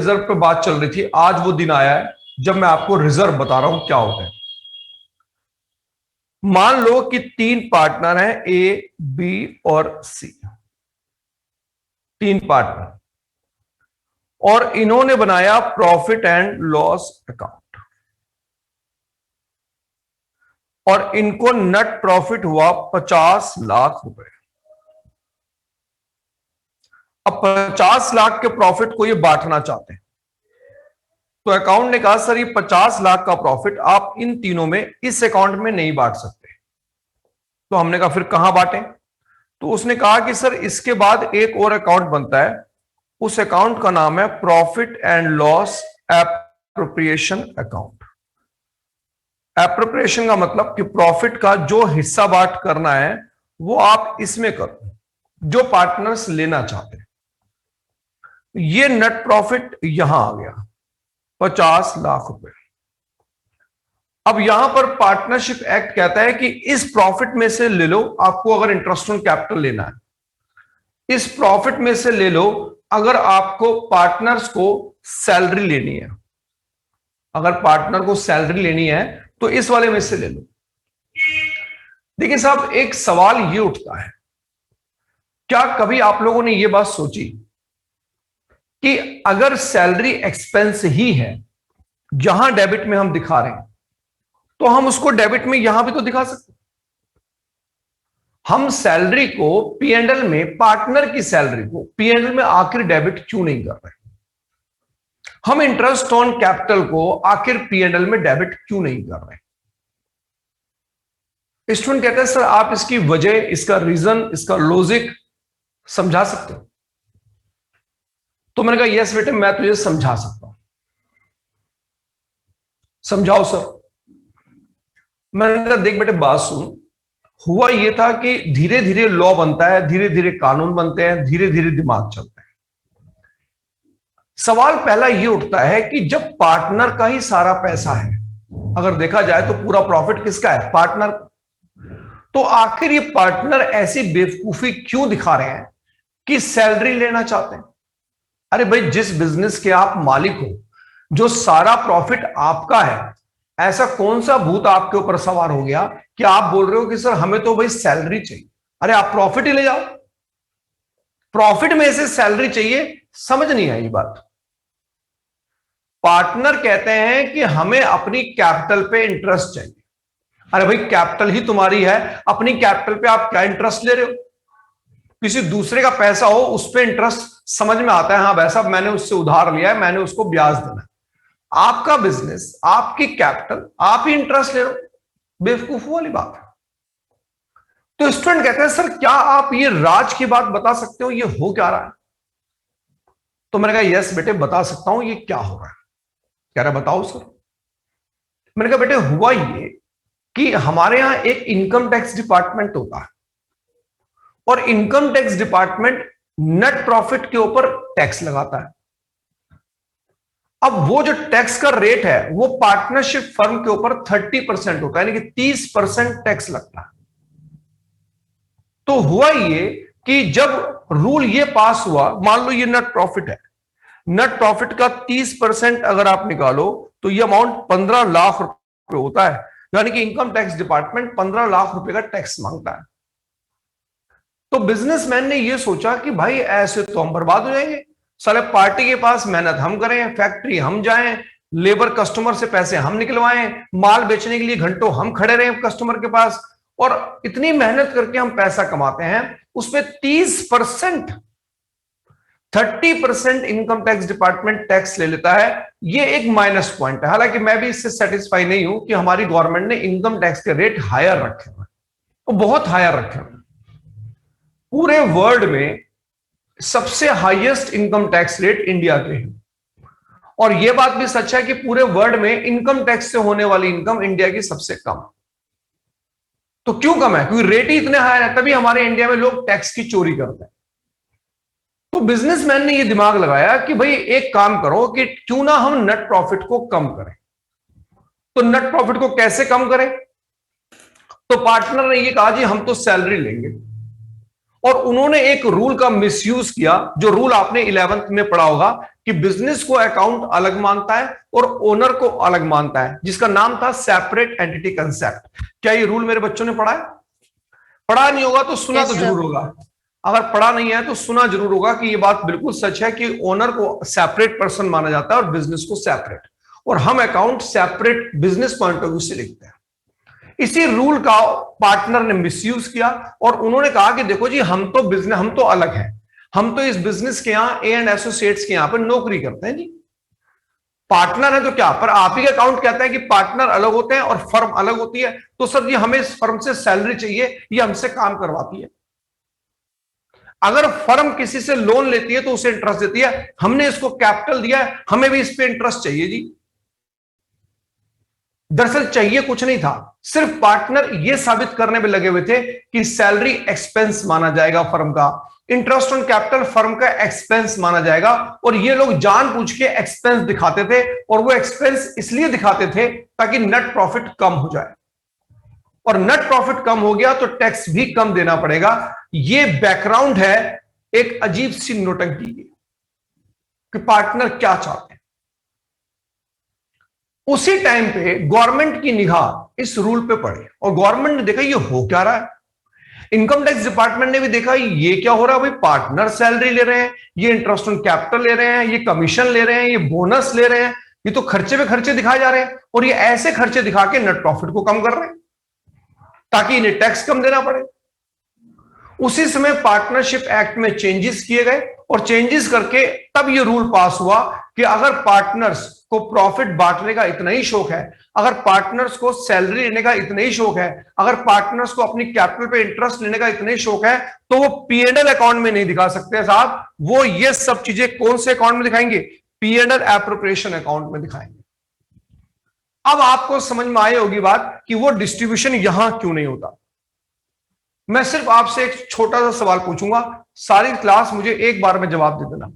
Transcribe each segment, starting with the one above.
Reserve पे बात चल रही थी, आज वो दिन आया है जब मैं आपको रिजर्व बता रहा हूं क्या होता है। मान लो कि तीन पार्टनर हैं, ए, बी और सी, तीन पार्टनर, और इन्होंने बनाया प्रॉफिट एंड लॉस अकाउंट, और इनको नेट प्रॉफिट हुआ 50 लाख रुपए। अब 50 लाख के प्रॉफिट को ये बांटना चाहते हैं, तो अकाउंट ने कहा सर ये 50 लाख का प्रॉफिट आप इन तीनों में इस अकाउंट में नहीं बांट सकते। तो हमने कहा फिर कहां बांटें? तो उसने कहा कि सर इसके बाद एक और अकाउंट बनता है, उस अकाउंट का नाम है profit and loss appropriation account. Appropriation का मतलब कि प्रॉफिट का जो हिस्सा बांट करना है वो आप इसमें करो, जो पार्टनर्स लेना चाहते हैं। ये नेट प्रॉफिट यहां आ गया 50 लाख रुपए। अब यहां पर पार्टनरशिप एक्ट कहता है कि इस प्रॉफिट में से ले लो, आपको अगर इंटरेस्ट ऑन कैपिटल लेना है, इस प्रॉफिट में से ले लो अगर आपको पार्टनर्स को सैलरी लेनी है। अगर पार्टनर को सैलरी लेनी है तो इस वाले में से ले लो। देखिए साहब, एक सवाल ये उठता है, क्या कभी आप लोगों ने यह बात सोची कि अगर सैलरी एक्सपेंस ही है, जहां डेबिट में हम दिखा रहे हैं, तो हम उसको डेबिट में यहां भी तो दिखा सकते हैं। हम सैलरी को पीएनएल में, पार्टनर की सैलरी को पीएनएल में आखिर डेबिट क्यों नहीं कर रहे? हम इंटरेस्ट ऑन कैपिटल को आखिर पीएनएल में डेबिट क्यों नहीं कर रहे? स्टूडेंट कहते हैं सर आप इसकी वजह, इसका रीजन, इसका लॉजिक समझा सकते हो? तो मैंने कहा यस बेटे, मैं तुझे समझा सकता हूं। समझाओ सर। मैंने कहा देख बेटे बात सुन, हुआ यह था कि धीरे धीरे लॉ बनता है, धीरे धीरे कानून बनते हैं, धीरे धीरे दिमाग चलता है। सवाल पहला यह उठता है कि जब पार्टनर का ही सारा पैसा है, अगर देखा जाए तो पूरा प्रॉफिट किसका है? पार्टनर। तो आखिर ये पार्टनर ऐसी बेवकूफी क्यों दिखा रहे हैं कि सैलरी लेना चाहते हैं? अरे भाई, जिस बिजनेस के आप मालिक हो, जो सारा प्रॉफिट आपका है, ऐसा कौन सा भूत आपके ऊपर सवार हो गया कि आप बोल रहे हो कि सर हमें तो भाई सैलरी चाहिए? अरे आप प्रॉफिट ही ले जाओ, प्रॉफिट में से सैलरी चाहिए। समझ नहीं आई बात। पार्टनर कहते हैं कि हमें अपनी कैपिटल पे इंटरेस्ट चाहिए। अरे भाई, कैपिटल ही तुम्हारी है, अपनी कैपिटल पे आप क्या इंटरेस्ट ले रहे हो? किसी दूसरे का पैसा हो उस पे इंटरेस्ट समझ में आता है, हाँ भाई साहब मैंने उससे उधार लिया है, मैंने उसको ब्याज देना है। आपका बिजनेस, आपकी कैपिटल, आप ही इंटरेस्ट ले रहे हो? बेवकूफी वाली बात है। तो स्टूडेंट कहते हैं सर क्या आप ये राज की बात बता सकते हो, ये हो क्या रहा है? तो मैंने कहा यस बेटे बता सकता हूं, ये क्या हो रहा है। कह रहा बताओ सर। मैंने कहा बेटे हुआ ये कि हमारे यहां एक इनकम टैक्स डिपार्टमेंट होता है, और income tax department net profit के ऊपर टैक्स लगाता है। अब वो जो टैक्स का रेट है वो पार्टनरशिप फर्म के ऊपर 30% होता है, यानी कि 30% टैक्स लगता है। तो हुआ ये कि जब रूल ये पास हुआ, मान लो ये नेट प्रॉफिट है, नेट प्रॉफिट का 30% अगर आप निकालो तो ये अमाउंट 15 लाख रुपए होता है, यानी कि इनकम टैक्स डिपार्टमेंट 15 लाख रुपए का टैक्स मांगता है। तो बिजनेसमैन ने यह सोचा कि भाई ऐसे तो हम बर्बाद हो जाएंगे, साले पार्टी के पास मेहनत हम करें, फैक्ट्री हम जाएं, लेबर कस्टमर से पैसे हम निकलवाएं, माल बेचने के लिए घंटों हम खड़े रहें कस्टमर के पास, और इतनी मेहनत करके हम पैसा कमाते हैं, उसमें 30%, 30% इनकम टैक्स डिपार्टमेंट टैक्स ले लेता है। ये एक माइनस पॉइंट है। हालांकि मैं भी इससे सेटिस्फाई नहीं हूं कि हमारी गवर्नमेंट ने इनकम टैक्स के रेट हायर रखे हुए, तो बहुत हायर रखे हुए। पूरे वर्ल्ड में सबसे highest income tax rate India के है, और यह बात भी सच है कि पूरे वर्ल्ड में इनकम टैक्स से होने वाली इनकम इंडिया की सबसे कम। तो क्यों कम है? क्योंकि रेट ही इतने हाई है, तभी हमारे इंडिया में लोग टैक्स की चोरी करते हैं। तो बिजनेसमैन ने यह दिमाग लगाया कि भाई एक काम करो कि क्यों ना हम नेट प्रॉफिट को कम करें। तो नेट प्रॉफिट को कैसे कम करें? तो पार्टनर ने यह कहा जी हम तो सैलरी लेंगे, और उन्होंने एक रूल का मिसयूज किया, जो रूल आपने 11th में पढ़ा होगा कि बिजनेस को अकाउंट अलग मानता है और ओनर को अलग मानता है, जिसका नाम था सेपरेट एंटिटी कंसेप्ट। क्या ये रूल मेरे बच्चों ने पढ़ा है? पढ़ा नहीं होगा तो सुना तो जरूर होगा। अगर पढ़ा नहीं है तो सुना जरूर होगा कि ये बात बिल्कुल सच है कि ओनर को सेपरेट पर्सन माना जाता है और बिजनेस को सेपरेट, और हम account separate business point of view से लिखते हैं। इसी रूल का पार्टनर ने मिसयूज किया और उन्होंने कहा कि देखो जी, हम तो बिजनेस, हम तो अलग हैं, हम तो इस बिजनेस के यहां ए एंड एसोसिएट्स के यहां पर नौकरी करते हैं जी, पार्टनर है तो क्या, पर आप ही का अकाउंट कहता है कि पार्टनर अलग होते हैं और फर्म अलग होती है, तो सर जी हमें इस फर्म से सैलरी चाहिए, ये हमसे काम करवाती है। अगर फर्म किसी से लोन लेती है तो उसे इंटरेस्ट देती है, हमने इसको कैपिटल दिया है, हमें भी इस पे इंटरेस्ट चाहिए जी। दरअसल चाहिए कुछ नहीं था, सिर्फ पार्टनर यह साबित करने में लगे हुए थे कि सैलरी एक्सपेंस माना जाएगा फर्म का, इंटरेस्ट ऑन कैपिटल फर्म का एक्सपेंस माना जाएगा, और ये लोग जानबूझ के एक्सपेंस दिखाते थे, और वो एक्सपेंस इसलिए दिखाते थे ताकि नेट प्रॉफिट कम हो जाए, और नेट प्रॉफिट कम हो गया तो टैक्स भी कम देना पड़ेगा। ये बैकग्राउंड है एक अजीब सी नोटंकी की कि पार्टनर क्या चाहते हैं। उसी टाइम पे गवर्नमेंट की निगाह इस रूल पे पड़ी और गवर्नमेंट ने देखा ये हो क्या रहा है। इनकम टैक्स डिपार्टमेंट ने भी देखा ये क्या हो रहा है भाई, पार्टनर सैलरी ले रहे हैं, ये इंटरेस्ट ऑन कैपिटल ले रहे हैं, ये कमीशन ले रहे हैं, ये बोनस ले रहे हैं, ये तो खर्चे पे खर्चे दिखाए जा रहे हैं, और ये ऐसे खर्चे दिखा के नेट प्रॉफिट को कम कर रहे हैं ताकि इन्हें टैक्स कम देना पड़े। उसी समय पार्टनरशिप एक्ट में चेंजेस किए गए और चेंजेस करके तब यह रूल पास हुआ कि अगर पार्टनर्स को प्रॉफिट बांटने का इतना ही शौक है, अगर पार्टनर्स को सैलरी लेने का इतना ही शौक है, अगर पार्टनर्स को अपनी कैपिटल पे इंटरेस्ट लेने का इतना ही शौक है, तो वो P&L अकाउंट में नहीं दिखा सकते साहब, वो ये सब चीजें कौन से अकाउंट में दिखाएंगे? P&L एप्रोप्रिएशन अकाउंट में दिखाएंगे। अब आपको समझ में आई होगी बात कि वो डिस्ट्रीब्यूशन यहां क्यों नहीं होता। मैं सिर्फ आपसे एक छोटा सा सवाल पूछूंगा, सारी क्लास मुझे एक बार में जवाब दे देना।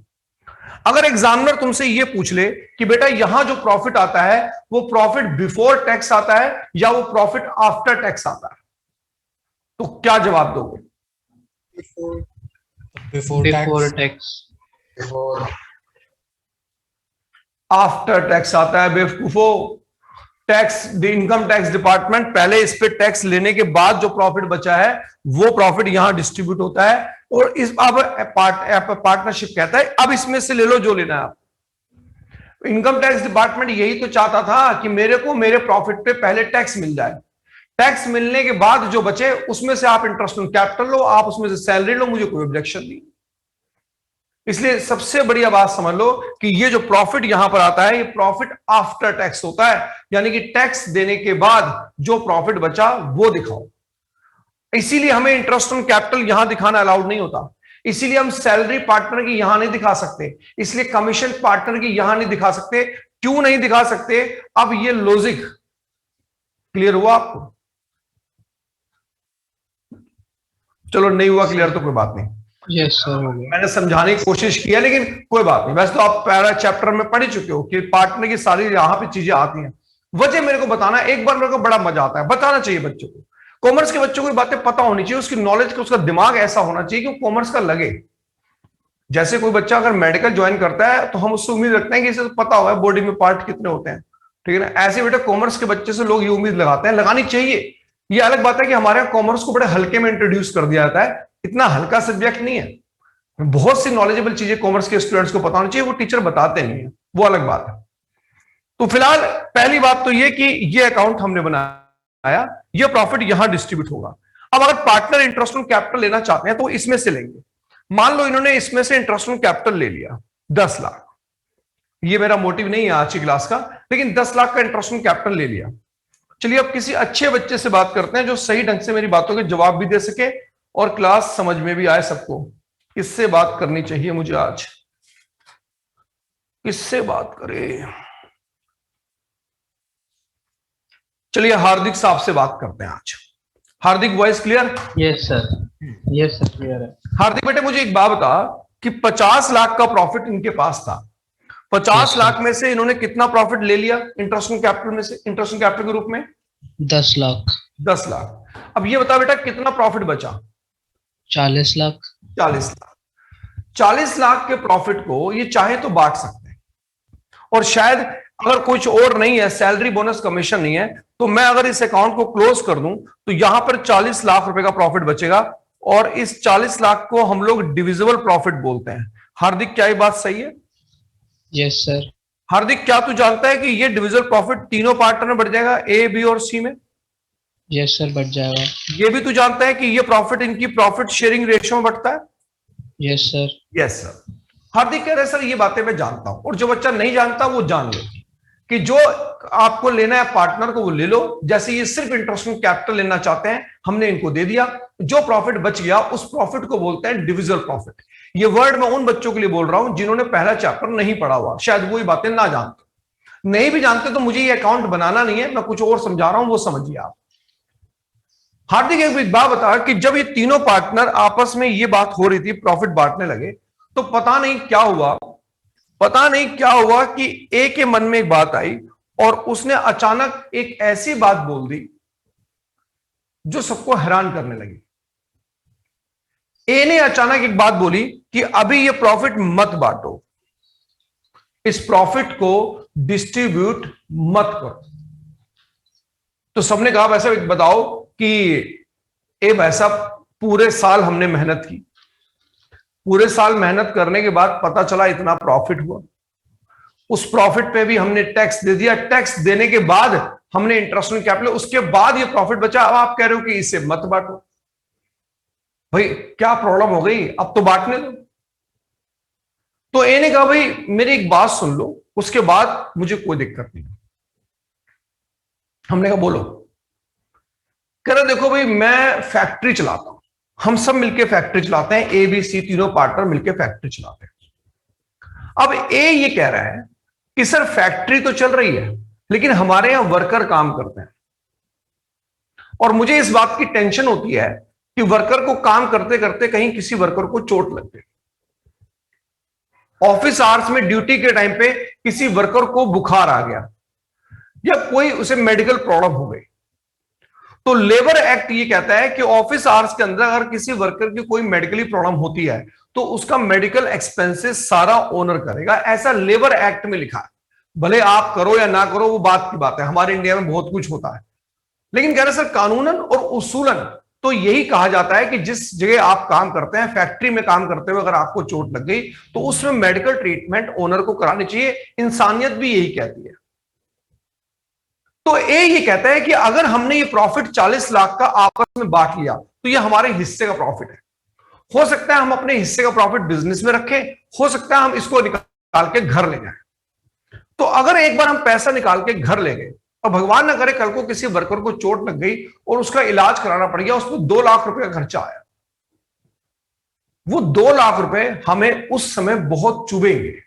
अगर एग्जामिनर तुमसे यह पूछ ले कि बेटा यहां जो प्रॉफिट आता है वो प्रॉफिट बिफोर टैक्स आता है या वो प्रॉफिट आफ्टर टैक्स आता है, तो क्या जवाब दोगे? Before tax. आफ्टर टैक्स आता है बेवकूफो। टैक्स, इनकम टैक्स डिपार्टमेंट पहले इस पे टैक्स लेने के बाद जो प्रॉफिट बचा है वो प्रॉफिट यहां डिस्ट्रीब्यूट होता है, और इस अब पार्टनरशिप कहता है अब इसमें से ले लो जो लेना है आप। इनकम टैक्स डिपार्टमेंट यही तो चाहता था कि मेरे को मेरे प्रॉफिट पे पहले टैक्स मिल जाए, टैक्स मिलने के बाद जो बचे उसमें से आप इंटरेस्ट ऑन कैपिटल लो, आप उसमें से सैलरी लो, मुझे कोई ऑब्जेक्शन नहीं। इसलिए सबसे बढ़िया बात समझ लो कि ये जो प्रॉफिट यहां पर आता है ये प्रॉफिट आफ्टर टैक्स होता है, यानी कि टैक्स देने के बाद जो प्रॉफिट बचा वो दिखाओ। इसीलिए हमें इंटरेस्ट ऑन कैपिटल यहां दिखाना अलाउड नहीं होता, इसीलिए हम सैलरी पार्टनर की यहां नहीं दिखा सकते, इसलिए कमीशन पार्टनर की यहां नहीं दिखा सकते। क्यों नहीं दिखा सकते? अब ये लॉजिक क्लियर हुआ आपको? चलो नहीं हुआ क्लियर तो कोई बात नहीं, यस सर, मैंने समझाने की कोशिश की है, लेकिन कोई बात नहीं। वैसे तो आप पहला चैप्टर में पढ़ ही चुके हो कि पार्टनर की सारी यहां पे चीजें आती हैं। वजह मेरे को बताना, एक बार मेरे को बड़ा मजा आता है, बताना चाहिए बच्चों को। कॉमर्स के बच्चों को बातें पता होनी चाहिए, उसकी नॉलेज का, उसका दिमाग ऐसा होना चाहिए कि कॉमर्स का लगे। जैसे कोई बच्चा अगर मेडिकल ज्वाइन करता है तो हम उससे उम्मीद रखते हैं कि इसे तो पता होगा बॉडी में पार्ट कितने होते हैं, ठीक है ना। ऐसे बेटा कॉमर्स के बच्चे से लोग ये उम्मीद लगाते हैं, लगानी चाहिए। ये अलग बात है कि हमारे यहाँ कॉमर्स को बड़े हल्के में इंट्रोड्यूस कर दिया जाता है, इतना हल्का सब्जेक्ट नहीं है। बहुत सी नॉलेजेबल चीजें कॉमर्स के स्टूडेंट्स को पता होनी चाहिए, वो टीचर बताते नहीं है, वो अलग बात है। तो फिलहाल पहली बात तो ये कि ये अकाउंट हमने बनाया, ये प्रॉफिट यहां डिस्ट्रीब्यूट होगा। अब अगर पार्टनर इंटरेस्ट ऑन कैपिटल लेना चाहते हैं तो इसमें से लेंगे। मान लो इन्होंने इसमें से इंटरेस्ट ऑन कैपिटल ले लिया 10 लाख, ये मेरा मोटिव नहीं है आज की क्लास का, लेकिन 10 लाख का इंटरेस्ट ऑन कैपिटल ले लिया। चलिए अब किसी अच्छे बच्चे से बात करते हैं जो सही ढंग से मेरी बातों के जवाब भी दे सके और क्लास समझ में भी आए सबको। किससे बात करनी चाहिए मुझे आज? किससे बात करें? चलिए हार्दिक साहब से बात करते हैं आज। Hardik, voice clear? Yes sir, yes sir, clear है। हार्दिक बेटे मुझे एक बात बता कि 50 लाख का प्रॉफिट इनके पास था, 50 लाख में से इन्होंने कितना प्रॉफिट ले लिया इंटरेस्ट ऑन कैपिटल में से, इंटरेस्ट ऑन कैपिटल के रूप में? 10 लाख। 10 लाख। अब ये बता बेटा कितना प्रॉफिट बचा? 40 लाख। 40 लाख। 40 लाख के प्रॉफिट को ये चाहे तो बांट सकते हैं, और शायद अगर कुछ और नहीं है, सैलरी बोनस कमीशन नहीं है, तो मैं अगर इस अकाउंट को क्लोज कर दूं तो यहां पर 40 लाख रुपए का प्रॉफिट बचेगा, और इस 40 लाख को हम लोग डिविजिबल प्रॉफिट बोलते हैं। हार्दिक, क्या ये बात सही है? Yes sir. हार्दिक, क्या तू जानता है कि ये डिविजिबल प्रॉफिट तीनों पार्टनर में बढ़ जाएगा, ए, बी और सी में? यस सर, बढ़ जाएगा। ये भी तू जानता है कि ये प्रॉफिट इनकी प्रॉफिट शेयरिंग रेशियो में बढ़ता है? Yes sir. Yes sir. Hardik कह रहे सर ये बातें मैं जानता हूं, और जो बच्चा नहीं जानता वो जान ले कि जो आपको लेना है पार्टनर को वो ले लो। जैसे ये सिर्फ इंटरेस्ट ऑन कैपिटल लेना चाहते हैं, हमने इनको दे दिया, जो प्रॉफिट बच गया उस प्रॉफिट को बोलते हैं डिविजिबल प्रॉफिट। ये वर्ड मैं उन बच्चों के लिए बोल रहा हूं जिन्होंने पहला चैप्टर नहीं पढ़ा हुआ, शायद वो ये बातें ना जानते। नहीं भी जानते तो मुझे ये अकाउंट बनाना नहीं है, मैं कुछ और समझा रहा हूं, वो समझिए आप। हार्दिक एक बात बता कि जब ये तीनों पार्टनर आपस में ये बात हो रही थी, प्रॉफिट बांटने लगे, तो पता नहीं क्या हुआ कि ए के मन में एक बात आई और उसने अचानक एक ऐसी बात बोल दी जो सबको हैरान करने लगी। ए ने अचानक एक बात बोली कि अभी ये प्रॉफिट मत बांटो, इस प्रॉफिट को डिस्ट्रीब्यूट मत करो। तो सबने कहा वैसा बताओ कि ए वैसा पूरे साल हमने मेहनत की, पूरे साल मेहनत करने के बाद पता चला इतना प्रॉफिट हुआ, उस प्रॉफिट पे भी हमने टैक्स दे दिया, टैक्स देने के बाद हमने इंटरेस्ट ऑन कैपिटल, उसके बाद ये प्रॉफिट बचा, अब आप कह रहे हो कि इसे मत बांटो। भाई क्या प्रॉब्लम हो गई, अब तो बांटने दो। तो ए ने कहा भाई मेरी एक बात सुन लो, उसके बाद मुझे कोई दिक्कत नहीं। हमने कहा बोलो। कह रहे देखो भाई मैं फैक्ट्री चलाता हूं, हम सब मिलके फैक्ट्री चलाते हैं, ए बी सी तीनों पार्टनर मिलके फैक्ट्री चलाते हैं। अब ए ये कह रहा है कि सर फैक्ट्री तो चल रही है लेकिन हमारे यहां वर्कर काम करते हैं, और मुझे इस बात की टेंशन होती है कि वर्कर को काम करते करते कहीं किसी वर्कर को चोट लग गई, ऑफिस आवर्स में ड्यूटी के टाइम पे किसी वर्कर को बुखार आ गया या कोई उसे मेडिकल प्रॉब्लम हो गई। तो लेबर एक्ट ये कहता है कि ऑफिस आवर्स के अंदर अगर किसी वर्कर की कोई मेडिकली प्रॉब्लम होती है तो उसका मेडिकल एक्सपेंसेस सारा ओनर करेगा, ऐसा लेबर एक्ट में लिखा है। भले आप करो या ना करो वो बात की बात है, हमारे इंडिया में बहुत कुछ होता है, लेकिन कह रहे सर कानूनन और उसूलन तो यही कहा जाता है कि जिस जगह आप काम करते हैं, फैक्ट्री में काम करते हुए अगर आपको चोट लग गई तो उसमें मेडिकल ट्रीटमेंट ओनर को करानी चाहिए, इंसानियत भी यही कहती है। तो ए ये कहता है कि अगर हमने ये प्रॉफिट 40 लाख का आपस में बांट लिया तो ये हमारे हिस्से का प्रॉफिट है। हो सकता है हम अपने हिस्से का प्रॉफिट बिजनेस में रखें, हो सकता है हम इसको निकाल के घर ले जाएं। तो अगर एक बार हम पैसा निकाल के घर ले गए और भगवान ना करे कल को किसी वर्कर को चोट लग गई और उसका इलाज कराना पड़ गया, उसको 2 लाख रुपए का खर्चा आया, वो 2 लाख रुपए हमें उस समय बहुत चुभेंगे।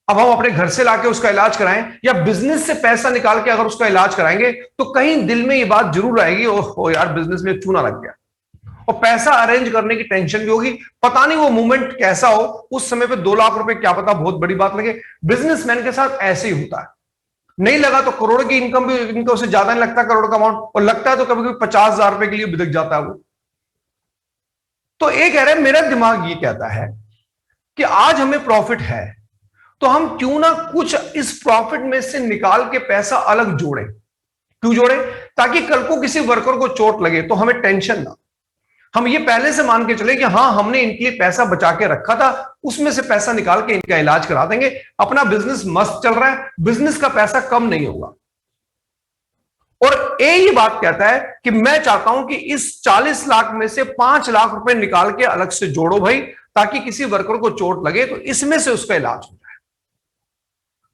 अब हम अपने घर से लाके उसका इलाज कराएं या बिजनेस से पैसा निकाल के अगर उसका इलाज कराएंगे तो कहीं दिल में ये बात जरूर आएगी, ओह यार बिजनेस में चूना लग गया, और पैसा अरेंज करने की टेंशन भी होगी। पता नहीं वो मूवमेंट कैसा हो, उस समय पे 2 लाख रुपए क्या पता बहुत बड़ी बात लगे। बिजनेसमैन के साथ ऐसे ही होता है, नहीं लगा तो करोड़ की इनकम भी इनका उससे ज्यादा नहीं लगता करोड़ का अमाउंट, और लगता है तो कभी कभी 50,000 रुपए के लिए बिदक जाता है वो। तो एक कह रहे हैं मेरा दिमाग ये कहता है कि आज हमें प्रॉफिट है तो हम क्यों ना कुछ इस प्रॉफिट में से निकाल के पैसा अलग जोड़े। क्यों जोड़े? ताकि कल को किसी वर्कर को चोट लगे तो हमें टेंशन ना, हम ये पहले से मान के चले कि हाँ हमने इनके लिए पैसा बचा के रखा था, उसमें से पैसा निकाल के इनका इलाज करा देंगे, अपना बिजनेस मस्त चल रहा है, बिजनेस का पैसा कम नहीं होगा। और ये बात कहता है कि मैं चाहता हूं कि इस 40 लाख में से 5 लाख रुपए निकाल के अलग से जोड़ो भाई, ताकि किसी वर्कर को चोट लगे तो इसमें से उसका इलाज हो जाए,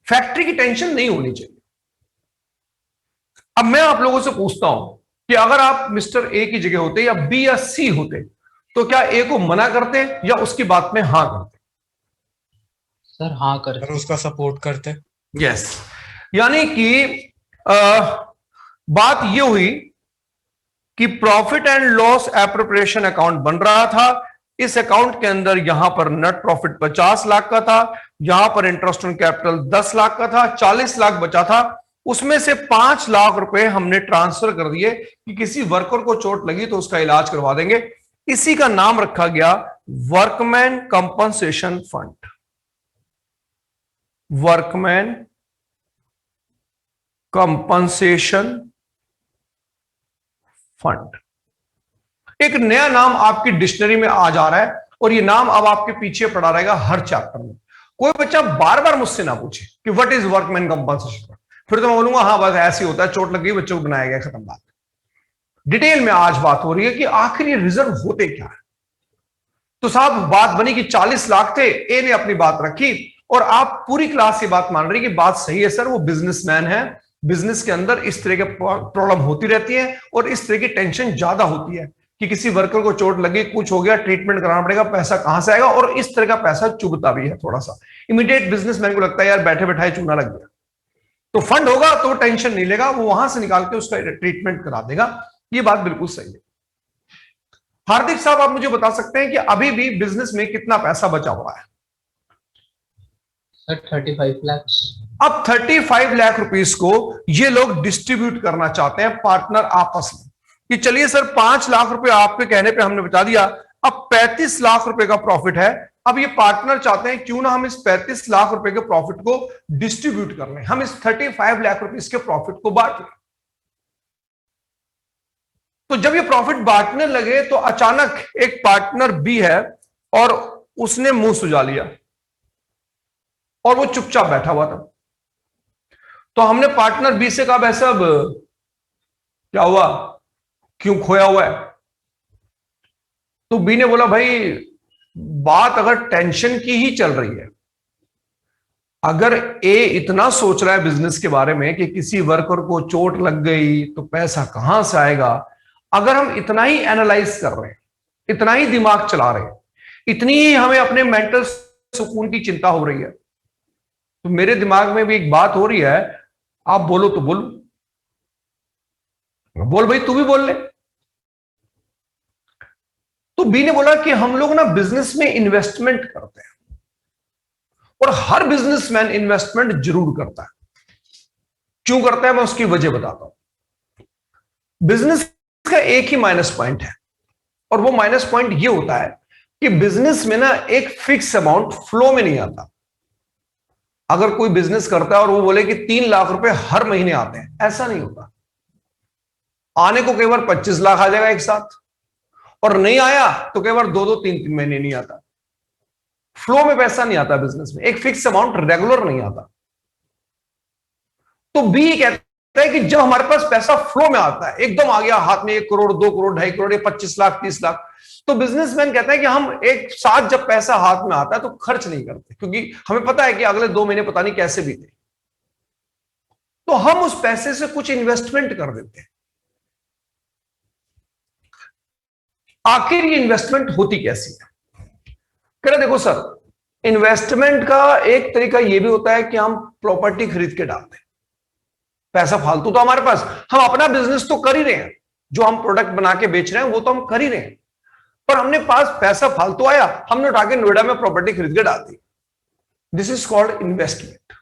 फैक्ट्री की टेंशन नहीं होनी चाहिए। अब मैं आप लोगों से पूछता हूं कि अगर आप मिस्टर ए की जगह होते या बी या सी होते तो क्या ए को मना करते या उसकी बात में हां करते? सर हाँ करते, उसका सपोर्ट करते। यस, यानी कि बात यह हुई कि profit and loss appropriation account बन रहा था। इस अकाउंट के अंदर यहां पर नेट प्रॉफिट 50 लाख का था, यहां पर इंटरेस्ट ऑन कैपिटल 10 लाख का था, 40 लाख बचा था। उसमें से 5 लाख रुपए हमने ट्रांसफर कर दिए कि किसी वर्कर को चोट लगी तो उसका इलाज करवा देंगे। इसी का नाम रखा गया workman compensation fund, workman compensation fund. एक नया नाम आपकी डिक्शनरी में आ जा रहा है और ये नाम अब आपके पीछे पड़ा रहेगा हर चैप्टर में। कोई बच्चा बार बार मुझसे ना पूछे कि what is workman compensation fund, फिर तो मैं बोलूंगा हाँ बस ऐसे ही होता है, चोट लग गई बच्चों को बनाया गया, खत्म बात। डिटेल में आज बात हो रही है कि आखिर ये रिजर्व होते क्या है। तो साहब बात बनी कि 40 लाख थे, ए ने अपनी बात रखी और आप पूरी क्लास ये बात मान रही कि बात सही है सर, वो बिजनेसमैन है, बिजनेस के अंदर इस तरह के प्रॉब्लम होती रहती है और इस तरह की टेंशन ज्यादा होती है कि किसी वर्कर को चोट लगी, कुछ हो गया, ट्रीटमेंट कराना पड़ेगा, पैसा कहां से आएगा, और इस तरह का पैसा चुभता भी है थोड़ा सा। इमीडिएट बिजनेसमैन को लगता है यार बैठे बैठाए चूना लग गया, तो फंड होगा तो टेंशन नहीं लेगा, वो वहां से निकाल के उसका ट्रीटमेंट करा देगा। ये बात बिल्कुल सही है। हार्दिक साहब आप मुझे बता सकते हैं कि अभी भी बिजनेस में कितना पैसा बचा हुआ है? सर 35 लाख। अब 35 लाख रुपीस को ये लोग डिस्ट्रीब्यूट करना चाहते हैं पार्टनर आपस में कि चलिए सर 5 लाख रुपए आपके कहने पे हमने बचा दिया, अब 35 लाख रुपए का प्रॉफिट है। अब ये पार्टनर चाहते हैं क्यों ना हम इस 35 लाख रुपए के प्रॉफिट को डिस्ट्रीब्यूट कर लें, हम इस 35 लाख रुपीस के प्रॉफिट को बांट लें। तो जब ये प्रॉफिट बांटने लगे तो अचानक एक पार्टनर बी है और उसने मुंह सुजा लिया और वो चुपचाप बैठा हुआ था। तो हमने पार्टनर बी से कहा भाई साहब क्या हुआ, क्यों खोया हुआ है? तो बी ने बोला भाई बात अगर टेंशन की ही चल रही है, अगर ए इतना सोच रहा है बिजनेस के बारे में कि किसी वर्कर को चोट लग गई तो पैसा कहां से आएगा, अगर हम इतना ही एनालाइज कर रहे हैं, इतना ही दिमाग चला रहे हैं, इतनी ही हमें अपने मेंटल सुकून की चिंता हो रही है, तो मेरे दिमाग में भी एक बात हो रही है, आप बोलो तो बोलो, बोल भाई तू भी बोल ले। तो बी ने बोला कि हम लोग ना बिजनेस में इन्वेस्टमेंट करते हैं और हर बिजनेसमैन इन्वेस्टमेंट जरूर करता है। क्यों करता है मैं उसकी वजह बताता हूं। बिजनेस का एक ही माइनस पॉइंट है और वो माइनस पॉइंट ये होता है कि बिजनेस में ना एक फिक्स अमाउंट फ्लो में नहीं आता। अगर कोई बिजनेस करता है और वो बोले कि 3 लाख रुपए हर महीने आते हैं, ऐसा नहीं होता। आने को कई बार 25 लाख आ जाएगा एक साथ, और नहीं आया तो कई बार 2-2, 3-3 महीने नहीं आता। फ्लो में पैसा नहीं आता बिजनेस में, एक फिक्स अमाउंट रेगुलर नहीं आता। तो बी कहता है कि जब हमारे पास पैसा फ्लो में आता है, एकदम आ गया हाथ में 1 करोड़, 2 करोड़, 2.5 करोड़, 25 लाख, 30 लाख, तो बिजनेसमैन कहता है कि हम एक साथ जब पैसा हाथ में आता है तो खर्च नहीं करते, क्योंकि हमें पता है कि अगले 2 महीने पता नहीं कैसे बीते। तो हम उस पैसे से कुछ इन्वेस्टमेंट कर देते हैं। आखिर ये इन्वेस्टमेंट होती कैसी है? कह रहे देखो सर, इन्वेस्टमेंट का एक तरीका यह भी होता है कि हम प्रॉपर्टी खरीद के डालते हैं पैसा फालतू, तो हमारे पास, हम अपना बिजनेस तो कर ही रहे हैं, जो हम प्रोडक्ट बना के बेच रहे हैं वो तो हम कर ही रहे हैं, पर हमने पास पैसा फालतू आया, हमने उठा के नोएडा में प्रॉपर्टी खरीद के डाल दी। This is called investment.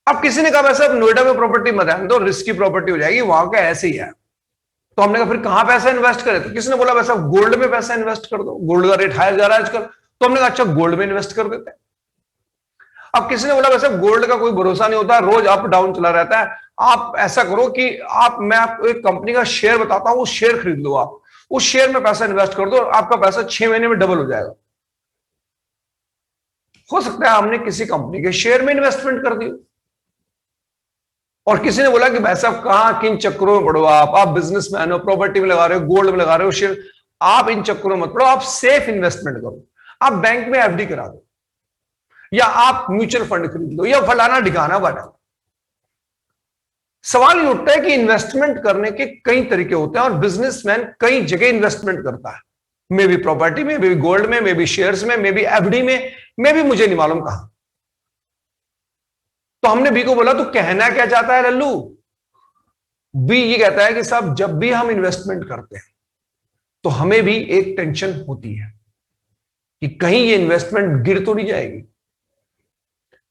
अब किसी ने कहा वैसे अब नोएडा में प्रॉपर्टी मत है, तो रिस्की प्रॉपर्टी हो जाएगी, वहां का ऐसे ही है। तो हमने कहा फिर कहां पैसा इन्वेस्ट करें? तो किसी ने बोला वैसा गोल्ड में पैसा इन्वेस्ट कर दो, गोल्ड का रेट हायर जा रहा है आजकल। तो हमने कहा अच्छा गोल्ड में इन्वेस्ट कर देते हैं। अब किसी ने बोला वैसे गोल्ड का कोई भरोसा नहीं होता, रोज अप डाउन चला रहता है, आप ऐसा करो कि मैं आपको एक कंपनी का शेयर बताता हूं, वो शेयर खरीद लो, आप उस शेयर में पैसा इन्वेस्ट कर दो, आपका पैसा 6 महीने में डबल हो जाएगा। हो सकता है हमने किसी कंपनी के शेयर में इन्वेस्टमेंट कर दी। और किसी ने बोला कि भाई साहब कहां किन चक्करों में पड़ो, आप बिजनेसमैन हो, प्रॉपर्टी में लगा रहे हो, गोल्ड में लगा रहे हो शेयर, आप इन चक्करों में मत पड़ो, आप सेफ इन्वेस्टमेंट करो, आप बैंक में एफडी करा दो, या आप म्यूचुअल फंड खरीद लो, या फलाना ढिकाना बना। सवाल ये उठता है कि इन्वेस्टमेंट करने के कई तरीके होते हैं और बिजनेसमैन कई जगह इन्वेस्टमेंट करता है, मे बी प्रॉपर्टी में, मे बी गोल्ड में, मे बी शेयर्स में, मे बी एफडी में, मे बी मुझे नहीं मालूम कहां। तो हमने बी को बोला तो कहना क्या चाहता है लल्लू? बी ये कहता है कि साहब जब भी हम इन्वेस्टमेंट करते हैं तो हमें भी एक टेंशन होती है कि कहीं ये इन्वेस्टमेंट गिर तो नहीं जाएगी।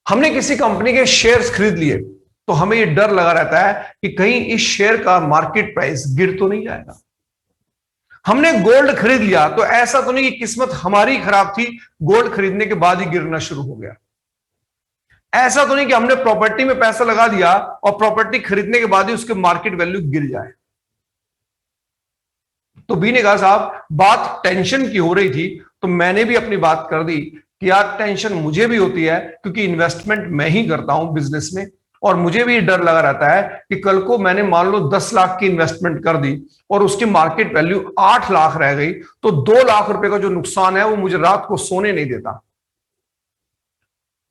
हमने किसी कंपनी के शेयर्स खरीद लिए तो हमें ये डर लगा रहता है कि कहीं इस शेयर का मार्केट प्राइस गिर तो नहीं जाएगा। हमने गोल्ड खरीद लिया तो ऐसा तो नहीं कि किस्मत हमारी खराब थी, गोल्ड खरीदने के बाद ही गिरना शुरू हो गया। ऐसा तो नहीं कि हमने प्रॉपर्टी में पैसा लगा दिया और प्रॉपर्टी खरीदने के बाद ही उसके मार्केट वैल्यू गिर जाए। तो बी ने कहा साहब बात टेंशन की हो रही थी, तो मैंने भी अपनी बात कर दी कि यार टेंशन मुझे भी होती है, क्योंकि इन्वेस्टमेंट मैं ही करता हूं बिजनेस में, और मुझे भी डर लगा रहता है कि कल को मैंने मान लो 10 लाख की इन्वेस्टमेंट कर दी और उसकी मार्केट वैल्यू 8 लाख रह गई, तो 2 लाख रुपए का जो नुकसान है वो मुझे रात को सोने नहीं देता।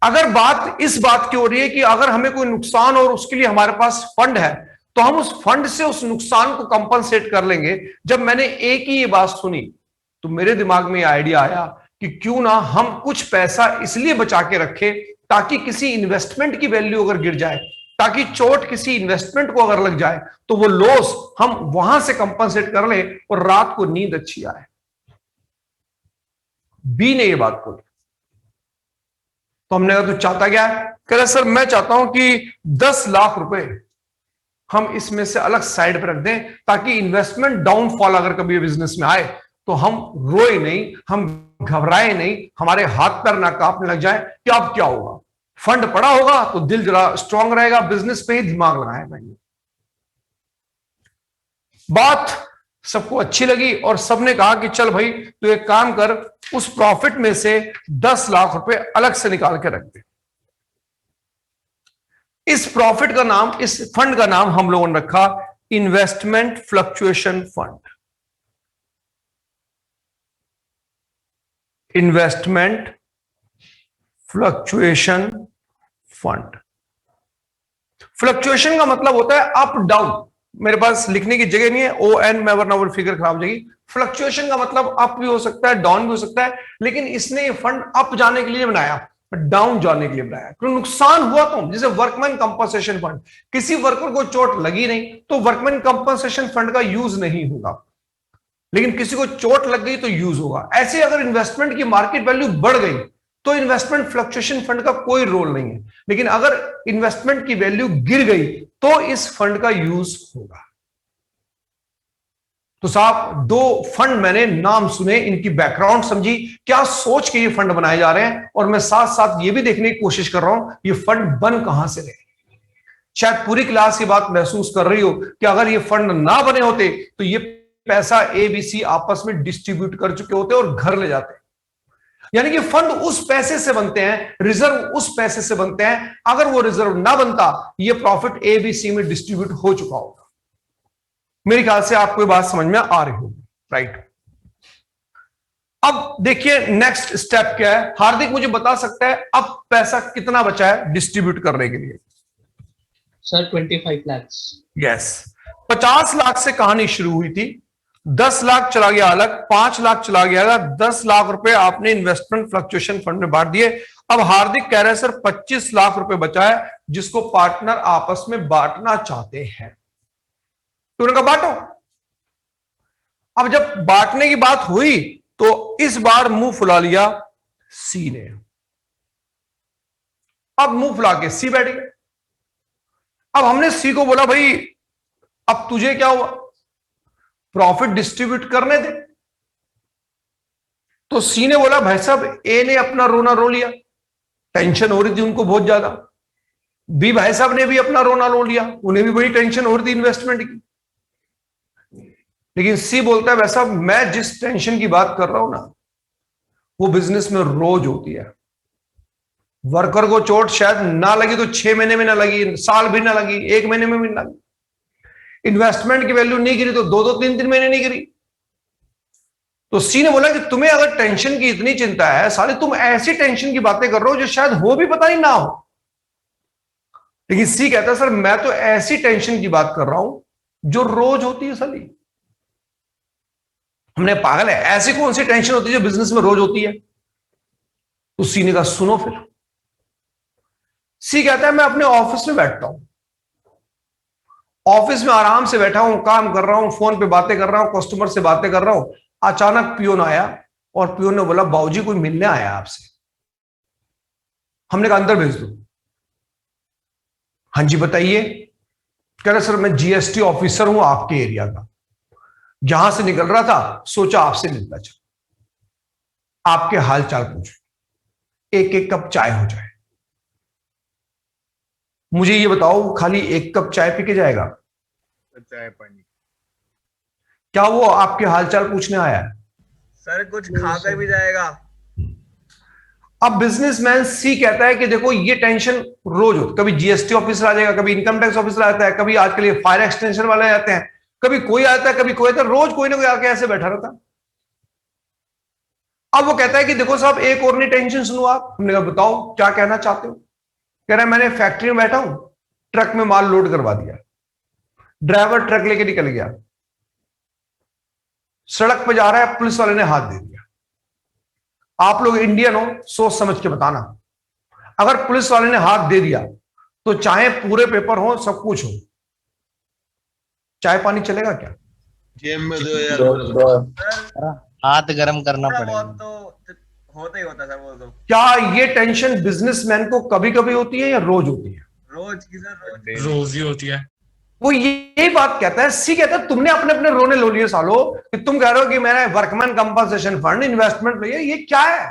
अगर बात इस बात की हो रही है कि अगर हमें कोई नुकसान और उसके लिए हमारे पास फंड है, तो हम उस फंड से उस नुकसान को कंपनसेट कर लेंगे। जब मैंने एक ही ये बात सुनी तो मेरे दिमाग में ये आइडिया आया कि क्यों ना हम कुछ पैसा इसलिए बचा के रखें ताकि किसी इन्वेस्टमेंट की वैल्यू अगर गिर जाए, ताकि चोट किसी इन्वेस्टमेंट को अगर लग जाए, तो वो लॉस हम वहां से कंपनसेट कर ले और रात को नींद अच्छी आए। बी ने ये बात बोली तो हमने कहा तू चाहता क्या है? कह रहा सर मैं चाहता हूं कि 10 लाख रुपए हम इसमें से अलग साइड पर रख दें, ताकि इन्वेस्टमेंट डाउनफॉल अगर कभी बिजनेस में आए तो हम रोए नहीं, हम घबराए नहीं, हमारे हाथ पैर ना कांपने लग जाए कि अब क्या होगा। फंड पड़ा होगा तो दिल जरा स्ट्रांग रहेगा, बिजनेस पे ही दिमाग लगाएगा। बात सबको अच्छी लगी और सबने कहा कि चल भाई तू एक काम कर, उस प्रॉफिट में से 10 लाख रुपए अलग से निकाल के रख दे। इस प्रॉफिट का नाम, इस फंड का नाम हम लोगों ने रखा investment fluctuation fund. Investment fluctuation fund. Fluctuation का मतलब होता है अप डाउन। मेरे पास लिखने की जगह नहीं है, ON में वरना वो फिगर खराब हो जाएगी। फ्लक्चुएशन का मतलब अप भी हो सकता है, डाउन भी हो सकता है, लेकिन इसने ये फंड अप जाने के लिए बनाया, डाउन जाने के लिए बनाया। क्यों? नुकसान हुआ तो, जैसे वर्कमैन कंपनसेशन फंड, किसी वर्कर को चोट लगी नहीं तो वर्कमैन कंपनसेशन फंड का यूज नहीं होगा, लेकिन किसी को चोट लग गई तो यूज होगा। ऐसे अगर इन्वेस्टमेंट की मार्केट वैल्यू बढ़ गई तो इन्वेस्टमेंट फ्लक्चुएशन फंड का कोई रोल नहीं है, लेकिन अगर इन्वेस्टमेंट की वैल्यू गिर गई तो इस फंड का यूज होगा। तो साहब 2 फंड मैंने नाम सुने, इनकी बैकग्राउंड समझी, क्या सोच के ये फंड बनाए जा रहे हैं, और मैं साथ साथ ये भी देखने की कोशिश कर रहा हूं ये फंड बन कहां से रहे। शायद पूरी क्लास की बात महसूस कर रही हो कि अगर ये फंड ना बने होते तो ये पैसा ABC आपस में डिस्ट्रीब्यूट कर चुके होते और घर ले जाते। यानी कि फंड उस पैसे से बनते हैं, रिजर्व उस पैसे से बनते हैं। अगर वो रिजर्व ना बनता, ये प्रॉफिट ABC में डिस्ट्रीब्यूट हो चुका होगा। मेरे ख्याल से आपको ये बात समझ में आ रही होगी, राइट? अब देखिए नेक्स्ट स्टेप क्या है। हार्दिक मुझे बता सकता है अब पैसा कितना बचा है डिस्ट्रीब्यूट करने के लिए? सर 25 लाख। यस, 50 लाख से कहानी शुरू हुई थी, 10 लाख चला गया अलग, 5 लाख चला गया अलग, 10 लाख रुपए आपने इन्वेस्टमेंट फ्लक्चुएशन फंड में बांट दिए। अब हार्दिक कह रहे हैं सर 25 लाख रुपए बचा है जिसको पार्टनर आपस में बांटना चाहते हैं। तो उन्होंने कहा बांटो। अब जब बांटने की बात हुई तो इस बार मुंह फुला लिया सी ने। अब मुंह फुला के सी बैठ गए। अब हमने सी को बोला भाई अब तुझे क्या हुआ, प्रॉफिट डिस्ट्रीब्यूट करने दे। तो सी ने बोला भाई साहब ए ने अपना रोना रो लिया, टेंशन हो रही थी उनको बहुत ज्यादा। बी भाई साहब ने भी अपना रोना रो लिया, उन्हें भी बड़ी टेंशन हो रही थी इन्वेस्टमेंट की। लेकिन सी बोलता है भाई साहब मैं जिस टेंशन की बात कर रहा हूं ना वो बिजनेस में रोज होती है। वर्कर को चोट शायद ना लगी तो 6 महीने में ना लगी, साल भी ना लगी, 1 महीने में भी ना लगी। इन्वेस्टमेंट की वैल्यू नहीं गिरी तो 2-2, 3-3 महीने नहीं गिरी। तो सी ने बोला कि तुम्हें अगर टेंशन की इतनी चिंता है, साले तुम ऐसी टेंशन की बातें कर रहे हो जो शायद हो भी पता नहीं ना हो। लेकिन सी कहता है सर मैं तो ऐसी टेंशन की बात कर रहा हूं जो रोज होती है साली। हमने पागल है, ऐसी कौन सी टेंशन होती है जो बिजनेस में रोज होती है? तो सी ने कहा सुनो फिर। सी कहता है मैं अपने ऑफिस में बैठता हूं, ऑफिस में आराम से बैठा हूं, काम कर रहा हूं, फोन पे बातें कर रहा हूं, कस्टमर से बातें कर रहा हूं। अचानक पियोन आया और पियोन ने बोला बाबूजी कोई मिलने आया आपसे। हमने कहा अंदर भेज दो। हाँ जी बताइए। कह रहे सर मैं GST ऑफिसर हूं आपके एरिया का, जहां से निकल रहा था सोचा आपसे मिलता चलो, आपके हाल चाल पूछो, एक एक कप चाय हो जाए। मुझे ये बताओ, खाली एक कप चाय पी के जाएगा? चाय पानी क्या वो आपके हालचाल पूछने आया है? सर, कुछ खाकर भी जाएगा। अब बिजनेसमैन सी कहता है कि देखो ये टेंशन रोज होती, कभी जीएसटी ऑफिसर आ जाएगा, कभी इनकम टैक्स ऑफिसर आता है, कभी आजकल ये फायर एक्सटेंशन वाले आते हैं, कभी कोई आता है, कभी कोई आता है, रोज कोई ना कोई आके ऐसे बैठा रहता है। अब वो कहता है कि देखो साहब एक और नहीं टेंशन सुनो आप। हमने कहा बताओ क्या कहना चाहते हो? कह रहा है मैंने फैक्ट्री में बैठा हूं, ट्रक में माल लोड करवा दिया, ड्राइवर ट्रक लेके निकल गया, सड़क पे जा रहा है, पुलिस वाले ने हाथ दे दिया। आप लोग इंडियन हो, सोच समझ के बताना, अगर पुलिस वाले ने हाथ दे दिया तो चाहे पूरे पेपर हो, सब कुछ हो, चाय पानी चलेगा क्या? जेब में दो यार सर, हाथ गरम करना थोड़ा पड़ेगा। बहुत तो होता ही होता है सर, वो तो क्या ये टेंशन बिजनेसमैन को कभी कभी होती है या रोज होती है? रोज की सर, रोज ही होती है। वो यही बात कहता है, सी कहता है तुमने अपने अपने रोने लो लिए सालो, कि तुम कह रहे हो कि मैंने वर्कमैन कंपनसेशन फंड इन्वेस्टमेंट लिया, ये क्या है?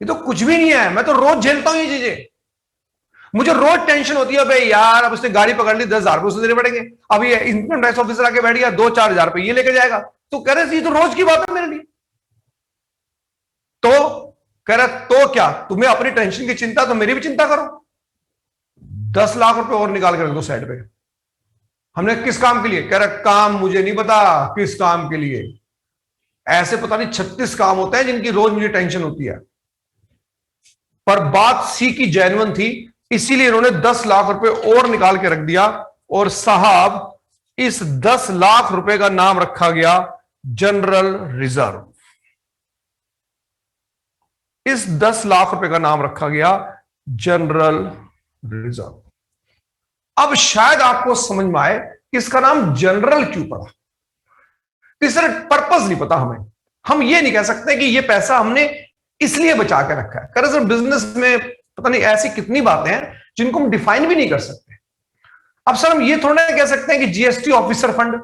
ये तो कुछ भी नहीं है। मैं तो रोज झेलता हूं ये चीजें, मुझे रोज टेंशन होती है भाई यार, अब उसने गाड़ी पकड़ ली, 10,000 रुपये उसे देने पड़ेंगे, अब ये इनकम टैक्स ऑफिसर आके बैठ गया, 2-4 हजार रुपये ये लेके जाएगा। तो कह रहे ये तो रोज की बात है मेरे लिए। तो कह रहा तो क्या तुम्हें अपनी टेंशन की चिंता, तो मेरी भी चिंता करो, 10 लाख रुपए और निकाल के रख दो साइड पे। हमने किस काम के लिए? कह रहा काम मुझे नहीं पता किस काम के लिए, ऐसे पता नहीं 36 काम होते हैं जिनकी रोज मुझे टेंशन होती है। पर बात सी की जेन्युइन थी, इसीलिए इन्होंने 10 लाख रुपए और निकाल के रख दिया। और साहब इस 10 लाख रुपए का नाम रखा गया जनरल रिजर्व। इस 10 लाख रुपए का नाम रखा गया जनरल रिजर्व। अब शायद आपको समझ में आए कि इसका नाम जनरल क्यों पड़ा। तीसरा पर्पस नहीं पता हमें, हम ये नहीं कह सकते कि ये पैसा हमने इसलिए बचा के रखा है। कर सर बिजनेस में पता नहीं ऐसी कितनी बातें हैं जिनको हम डिफाइन भी नहीं कर सकते। अब सर हम ये थोड़ा कह सकते हैं कि जीएसटी ऑफिसर फंड,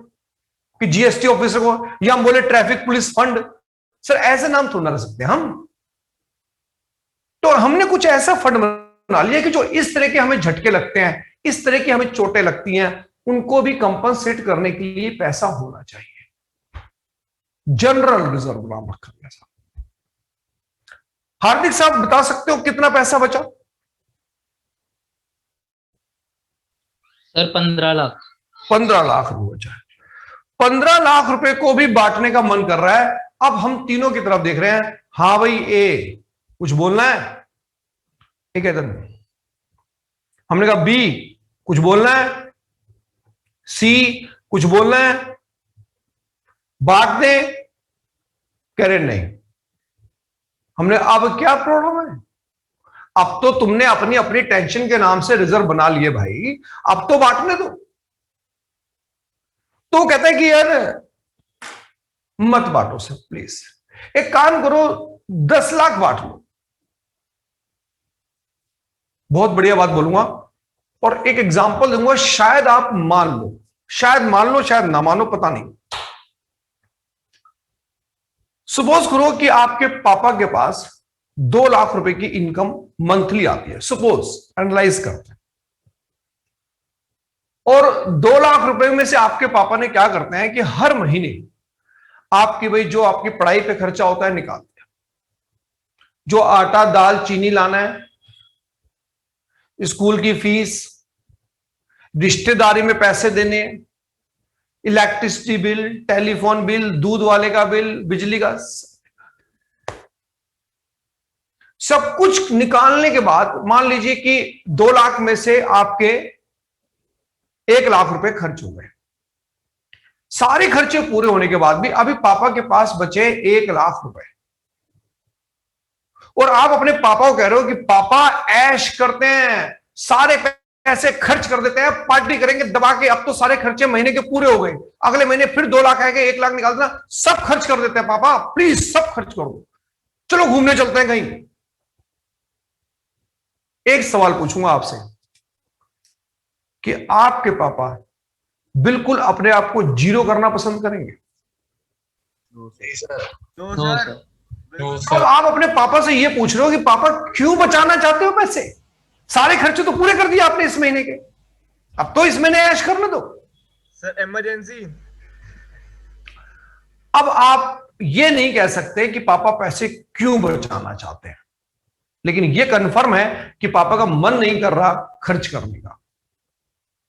कि जीएसटी ऑफिसर को, या हम बोले ट्रैफिक पुलिस फंड, सर ऐसे नाम थोड़ा रख सकते हैं हम। तो हमने कुछ ऐसा फंड बना लिया कि जो इस तरह के हमें झटके लगते हैं, इस तरह की हमें चोटें लगती हैं, उनको भी कंपनसेट करने के लिए पैसा होना चाहिए। जनरल रिजर्व नाम रखा गया। हार्दिक साहब बता सकते हो कितना पैसा बचा? सर 15 लाख। 15 लाख रुपए बचा है। 15 लाख रुपए को भी बांटने का मन कर रहा है। अब हम तीनों की तरफ देख रहे हैं। हाँ भाई ए कुछ बोलना है? ये कहते हैं। हमने कहा बी कुछ बोलना है, सी कुछ बोलना है, बांट दे, कह रहे नहीं। हमने अब क्या प्रॉब्लम है? अब तो तुमने अपनी अपनी टेंशन के नाम से रिजर्व बना लिए भाई, अब तो बांटने दो। तो कहते हैं कि यार मत बांटो सर प्लीज, एक काम करो 10 लाख बांट लो। बहुत बढ़िया बात बोलूंगा और एक एग्जांपल दूंगा, शायद आप मान लो, शायद मान लो, शायद ना मानो, पता नहीं। सपोज करो कि आपके पापा के पास 2 लाख रुपए की इनकम मंथली आती है, सपोज एनालाइज करते हैं, और 2 लाख रुपए में से आपके पापा ने क्या करते हैं कि हर महीने आपकी भाई जो आपकी पढ़ाई पे खर्चा होता है निकालते हैं, जो आटा दाल चीनी लाना है, स्कूल की फीस, रिश्तेदारी में पैसे देने, इलेक्ट्रिसिटी बिल, टेलीफोन बिल, दूध वाले का बिल, बिजली का, सब कुछ निकालने के बाद मान लीजिए कि 2 लाख में से आपके 1 लाख रुपए खर्च हो गए। सारे खर्चे पूरे होने के बाद भी अभी पापा के पास बचे 1 लाख रुपए, और आप अपने पापा को कह रहे हो कि पापा ऐश करते हैं, सारे पैसे खर्च कर देते हैं, पार्टी करेंगे दबा के, अब तो सारे खर्चे महीने के पूरे हो गए, अगले महीने फिर 2 लाख आएंगे, 1 लाख निकाल देना, सब खर्च कर देते हैं पापा, प्लीज सब खर्च कर दो, चलो घूमने चलते हैं कहीं। एक सवाल पूछूंगा आपसे कि आपके पापा बिल्कुल अपने आप को जीरो करना पसंद करेंगे? No no sir sir. अब आप अपने पापा से ये पूछ रहे हो कि पापा क्यों बचाना चाहते हो पैसे? सारे खर्चे तो पूरे कर दिए आपने इस महीने के, अब तो इस महीने ऐश करने दो। Sir emergency. अब आप ये नहीं कह सकते कि पापा पैसे क्यों बचाना चाहते हैं, लेकिन ये कंफर्म है कि पापा का मन नहीं कर रहा खर्च करने का,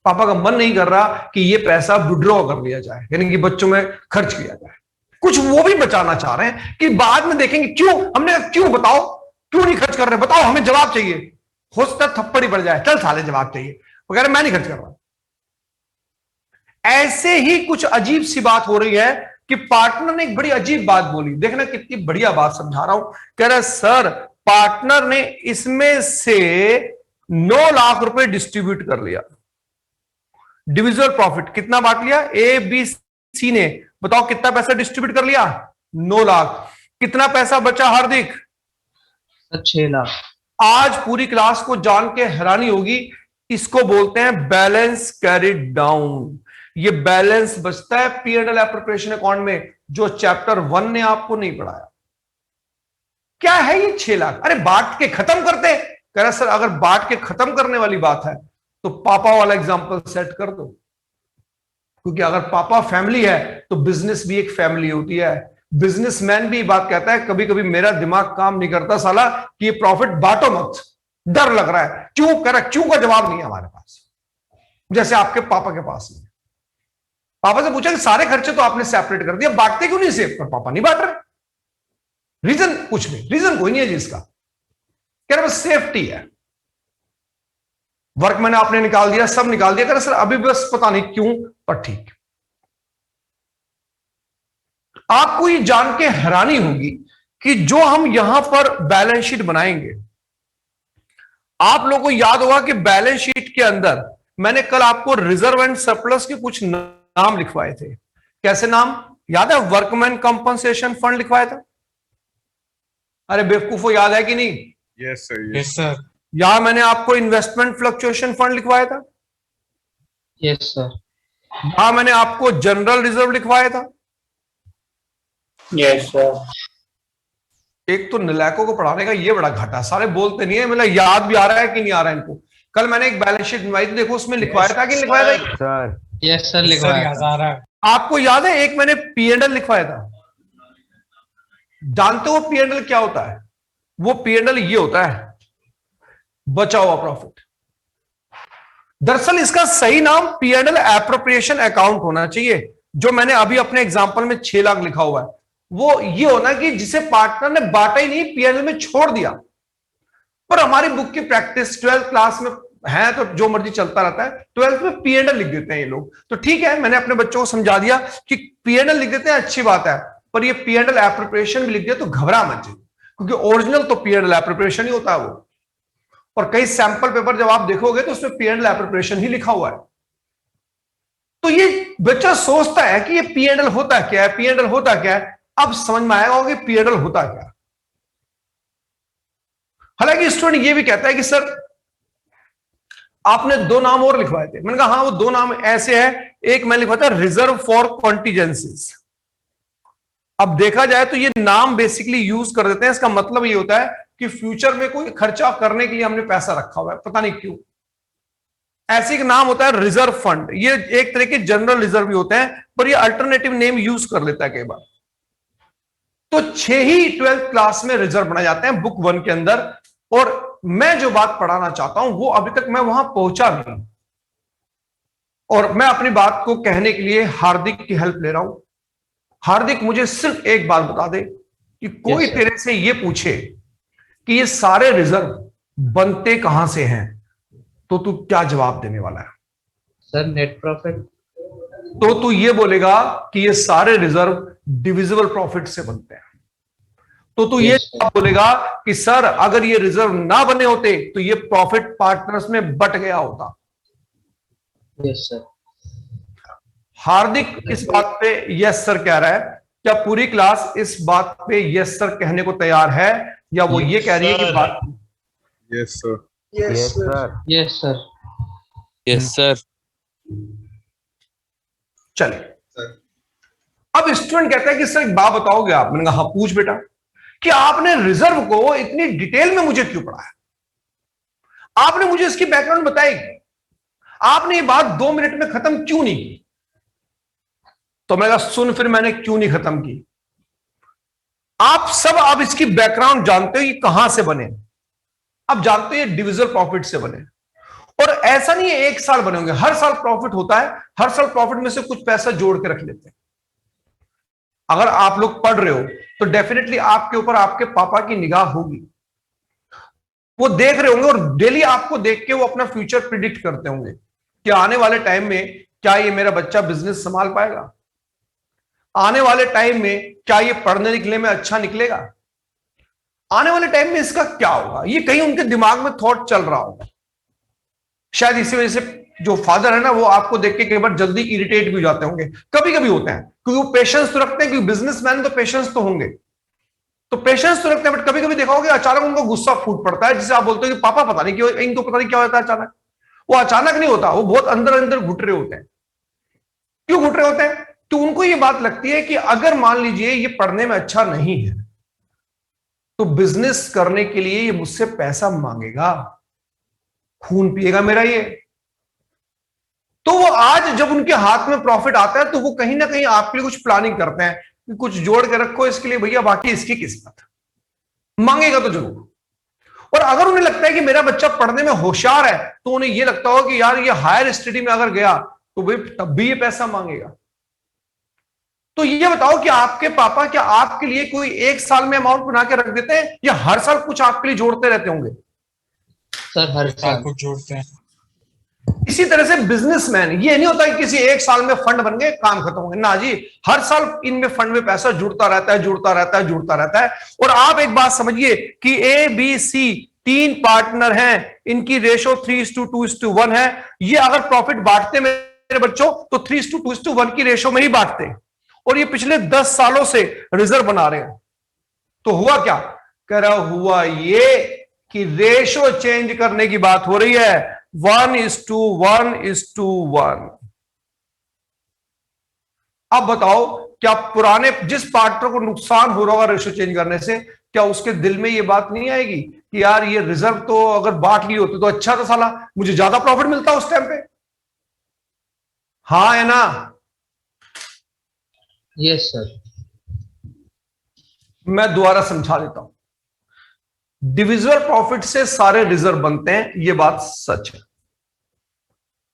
पापा का मन नहीं कर रहा कि ये पैसा विड्रॉ कर लिया जाए, यानी कि बच्चों में खर्च किया जाए। कुछ वो भी बचाना चाह रहे हैं कि बाद में देखेंगे क्यों, हमने क्यों, बताओ क्यों नहीं खर्च कर रहे, बताओ हमें जवाब चाहिए। हो सकता थप्पड़ ही पड़ जाए, चल साले जवाब चाहिए, वो कह रहे मैं नहीं खर्च कर रहा। ऐसे ही कुछ अजीब सी बात हो रही है कि पार्टनर ने एक बड़ी अजीब बात बोली, देखना कितनी बढ़िया बात समझा रहा हूं। कह रहा है सर पार्टनर ने इसमें से 9 लाख रुपए डिस्ट्रीब्यूट कर लिया, डिविजिबल प्रॉफिट कितना बांट लिया, ए बी सी ने, बताओ कितना पैसा डिस्ट्रीब्यूट कर लिया, 9 लाख। कितना पैसा बचा हार्दिक? 6 लाख। आज पूरी क्लास को जान के हैरानी होगी, इसको बोलते हैं बैलेंस कैरिड डाउन। ये बैलेंस बचता है P&L एप्रोप्रिएशन अकाउंट में, जो चैप्टर 1 ने आपको नहीं पढ़ाया। क्या है ये 6 लाख? अरे बांट के खत्म करते। कह रहा सर अगर बांट के खत्म करने वाली बात है तो पापा वाला एग्जांपल सेट कर दो, क्योंकि अगर पापा फैमिली है तो बिजनेस भी एक फैमिली होती है। बिजनेसमैन भी बात कहता है कभी कभी मेरा दिमाग काम नहीं करता साला कि ये प्रॉफिट बांटो मत, डर लग रहा है। क्यों कर, क्यों का जवाब नहीं है हमारे पास, जैसे आपके पापा के पास नहीं। पापा से पूछा कि सारे खर्चे तो आपने सेपरेट कर दिया, बांटते क्यों नहीं सेव? पर पापा नहीं बांट रहे, रीजन कुछ नहीं, रीजन कोई नहीं है जिसका, कह रहे बस सेफ्टी है। वर्क मैंने आपने निकाल दिया, सब निकाल दिया, कह रहे सर अभी बस पता नहीं क्यों, पर ठीक। आपको ये जान के हैरानी होगी कि जो हम यहां पर बैलेंस शीट बनाएंगे, आप लोगों को याद होगा कि बैलेंस शीट के अंदर मैंने कल आपको रिजर्व एंड सरप्लस के कुछ नाम लिखवाए थे। कैसे नाम याद है? वर्कमैन कंपनसेशन फंड लिखवाया था। अरे बेवकूफो, याद है कि नहीं? Yes sir yes sir. यहां मैंने आपको इन्वेस्टमेंट फ्लक्चुएशन फंड लिखवाया था। Yes sir. यहां मैंने आपको जनरल रिजर्व लिखवाया था। Yes sir. एक तो नलायकों को पढ़ाने का ये बड़ा घाटा, सारे बोलते नहीं है, मतलब याद भी आ रहा है कि नहीं आ रहा है इनको। कल मैंने एक बैलेंस शीट बनवाई थी, देखो उसमें लिखवाया था कि लिखवाया था सर? यस सर लिखवाया था। आपको याद है? एक मैंने P&L लिखवाया था। जानते हो P&L क्या होता है? वो P&L ये होता है बचा हुआ प्रॉफिट। दरअसल इसका सही नाम P&L एप्रोप्रिएशन अकाउंट होना चाहिए। जो मैंने अभी अपने एग्जांपल में 6 लाख लिखा हुआ है, वो ये होना कि जिसे पार्टनर ने बांटा ही नहीं, P&L में छोड़ दिया। पर हमारी बुक की प्रैक्टिस 12th क्लास में है तो जो मर्जी चलता रहता है, 12th में P&L लिख देते हैं ये लोग। तो ठीक है, मैंने अपने बच्चों को समझा दिया कि P&L लिख देते हैं, अच्छी बात है, पर ये P&L एप्रोप्रिएशन भी लिख दिया तो घबरा मत जाइए, क्योंकि ओरिजिनल तो P&L एप्रोप्रिएशन ही होता है वो। और कई सैंपल पेपर जब आप देखोगे तो उसमें P&L एप्रोप्रिएशन ही लिखा हुआ है। तो ये बच्चा सोचता है कि ये P&L होता क्या है, P&L होता क्या है। अब समझ में आएगा कि P&L होता क्या। हालांकि स्टूडेंट ये भी कहता है कि सर आपने 2 नाम और लिखवाए थे। मैंने कहा हाँ, वो 2 नाम ऐसे हैं, एक मैंने लिखवाया था रिजर्व फॉर कॉन्टीजेंसीज। अब देखा जाए तो ये नाम बेसिकली यूज कर देते हैं, इसका मतलब ये होता है कि फ्यूचर में कोई खर्चा करने के लिए हमने पैसा रखा हुआ है, पता नहीं क्यों। ऐसे एक नाम होता है रिजर्व फंड, ये एक तरह के जनरल रिजर्व भी होते हैं, पर ये अल्टरनेटिव नेम यूज कर लेता है कई बार। तो 6 ही 12th क्लास में रिजर्व बनाए जाते हैं बुक 1 के अंदर। और मैं जो बात पढ़ाना चाहता हूं वो अभी तक मैं वहां पहुंचा नहीं, और मैं अपनी बात को कहने के लिए हार्दिक की हेल्प ले रहा हूं। हार्दिक, मुझे सिर्फ एक बात बता दे कि कोई तेरे से ये पूछे कि ये सारे रिजर्व बनते कहां से हैं, तो तू क्या जवाब देने वाला है? Sir net profit. तो तू ये बोलेगा कि ये सारे रिजर्व डिविजिबल प्रॉफिट से बनते हैं। तो तू ये बोलेगा कि सर अगर ये रिजर्व ना बने होते तो ये प्रॉफिट पार्टनर्स में बट गया होता। Yes sir. हार्दिक इस बात पे यस सर कह रहा है। क्या पूरी क्लास इस बात पे यस सर कहने को तैयार है, या वो ये कह रही है कि बात? Yes sir. Yes sir. Yes sir. Yes sir. चलिए अब स्टूडेंट कहता है कि सर एक बात बताओगे आप? मैंने कहा हाँ पूछ बेटा, कि आपने रिजर्व को इतनी डिटेल में मुझे क्यों पढ़ाया? आपने मुझे इसकी बैकग्राउंड बताई, आपने ये बात 2 मिनट में खत्म क्यों नहीं की? तो मैंने कहा सुन, फिर मैंने क्यों नहीं खत्म की। आप सब अब इसकी बैकग्राउंड जानते हो, ये कहां से बने, आप जानते हो ये डिविजिबल प्रॉफिट से बने। और ऐसा नहीं है 1 साल बने होंगे, हर साल प्रॉफिट होता है, हर साल प्रॉफिट में से कुछ पैसा जोड़ के रख लेते हैं। अगर आप लोग पढ़ रहे हो तो डेफिनेटली आपके ऊपर आपके पापा की निगाह होगी, वो देख रहे होंगे और डेली आपको देख के वो अपना फ्यूचर प्रिडिक्ट करते होंगे कि आने वाले टाइम में क्या ये मेरा बच्चा बिजनेस संभाल पाएगा, आने वाले टाइम में क्या ये पढ़ने लिखने में अच्छा निकलेगा, आने वाले टाइम में इसका क्या होगा। ये कहीं उनके दिमाग में थॉट चल रहा होगा। शायद इसी वजह से जो फादर है ना, वो आपको देख के कई बार जल्दी इरिटेट भी हो जाते होंगे, कभी कभी होते हैं, क्योंकि वो पेशेंस तो रखते हैं, क्योंकि बिजनेसमैन तो पेशेंस तो होंगे, तो पेशेंस तो रखते हैं। बट कभी कभी देखा होगा अचानक उनको गुस्सा फूट पड़ता है, जिसे आप बोलते हो कि पापा पता नहीं क्यों, इनको पता नहीं क्या होता है अचानक। वो अचानक नहीं होता, वो बहुत अंदर अंदर घुट रहे होते हैं। क्यों घुट रहे होते हैं? तो उनको ये बात लगती है कि अगर मान लीजिए ये पढ़ने में अच्छा नहीं है तो बिजनेस करने के लिए ये मुझसे पैसा मांगेगा, खून पिएगा मेरा ये। तो वो आज जब उनके हाथ में प्रॉफिट आता है तो वो कहीं ना कहीं आपके लिए कुछ प्लानिंग करते हैं कि कुछ जोड़ के रखो इसके लिए भैया, बाकी इसकी किस्मत, मांगेगा तो जरूर। और अगर उन्हें लगता है कि मेरा बच्चा पढ़ने में होशियार है तो उन्हें यह लगता हो कि यार ये हायर स्टडी में अगर गया तो भाई तब भी ये पैसा मांगेगा। तो ये बताओ कि आपके पापा क्या आपके लिए कोई 1 साल में अमाउंट बना के रख देते हैं या हर साल कुछ आपके लिए जोड़ते रहते होंगे? सर हर साल कुछ जोड़ते हैं। इसी तरह से बिजनेसमैन, ये नहीं होता कि किसी 1 साल में फंड बन गए काम खत्म हो गए, ना जी, हर साल इनमें फंड में पैसा जुड़ता रहता है, जुड़ता रहता है, जुड़ता रहता है। और आप एक बात समझिए कि ए बी सी 3 पार्टनर हैं, इनकी रेशो 3:2:1 है। ये अगर प्रॉफिट बांटते मेरे बच्चों तो 3:2:1 की रेशो में ही बांटते, और ये पिछले 10 सालों से रिजर्व बना रहे हैं। तो हुआ क्या? कह रहा हुआ ये कि रेशो चेंज करने की बात हो रही है, 1:1:1। अब बताओ, क्या पुराने जिस पार्टनर को नुकसान हो रहा होगा रेशो चेंज करने से, क्या उसके दिल में ये बात नहीं आएगी कि यार ये रिजर्व तो अगर बांट ली होती तो अच्छा था, साला मुझे ज्यादा प्रॉफिट मिलता उस टाइम पे? हाँ है ना? Yes sir. मैं दोबारा समझा देता हूं, डिविजिबल प्रॉफिट से सारे रिजर्व बनते हैं, यह बात सच है।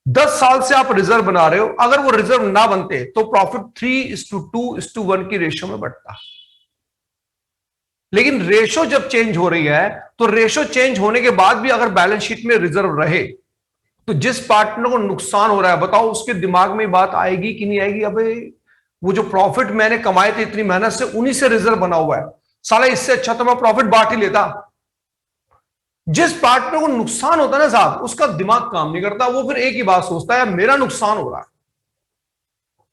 10 साल से आप रिजर्व बना रहे हो, अगर वो रिजर्व ना बनते तो प्रॉफिट 3:2:1 की रेशो में बढ़ता। लेकिन रेशो जब चेंज हो रही है तो रेशो चेंज होने के बाद भी अगर बैलेंस शीट में रिजर्व रहे तो जिस पार्टनर को नुकसान हो रहा है, बताओ उसके दिमाग में बात आएगी कि नहीं आएगी? अबे वो जो प्रॉफिट मैंने कमाए थे इतनी मेहनत से, उन्हीं से रिजर्व बना हुआ है, साला इससे अच्छा तो मैं प्रॉफिट बांट ही लेता। जिस पार्टनर को नुकसान होता है ना साहब, उसका दिमाग काम नहीं करता, वो फिर एक ही बात सोचता है, मेरा नुकसान हो रहा है।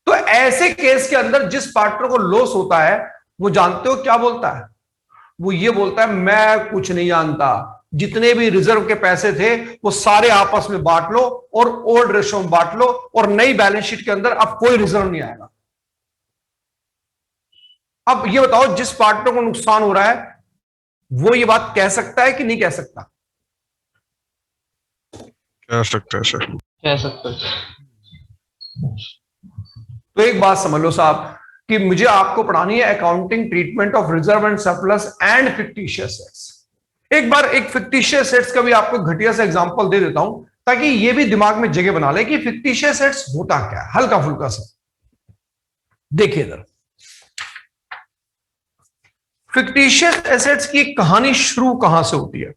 तो ऐसे केस के अंदर जिस पार्टनर को लॉस होता है, वो जानते हो क्या बोलता है? वो ये बोलता है मैं कुछ नहीं जानता, जितने भी रिजर्व के पैसे थे वो सारे आपस में बांट लो और ओल्ड रेशो में बांट लो, और नई बैलेंस शीट के अंदर अब कोई रिजर्व नहीं आएगा। अब ये बताओ, जिस पार्टनर को नुकसान हो रहा है वो ये बात कह सकता है कि नहीं कह सकता? कह सकते हैं सर। कह सकते हैं। तो एक बात समझ लो साहब कि मुझे आपको पढ़ानी है accounting treatment of reserve and surplus and fictitious assets. एक बार एक फिक्टिशियस एसेट्स का भी आपको घटिया सा एग्जांपल दे देता हूं ताकि ये भी दिमाग में जगह बना ले कि फिक्टिशियस एसेट्स होता क्या है, हल्का फुल्का सा। देखिए इधर, फिक्टिशियस एसेट्स की कहानी शुरू कहां से होती है?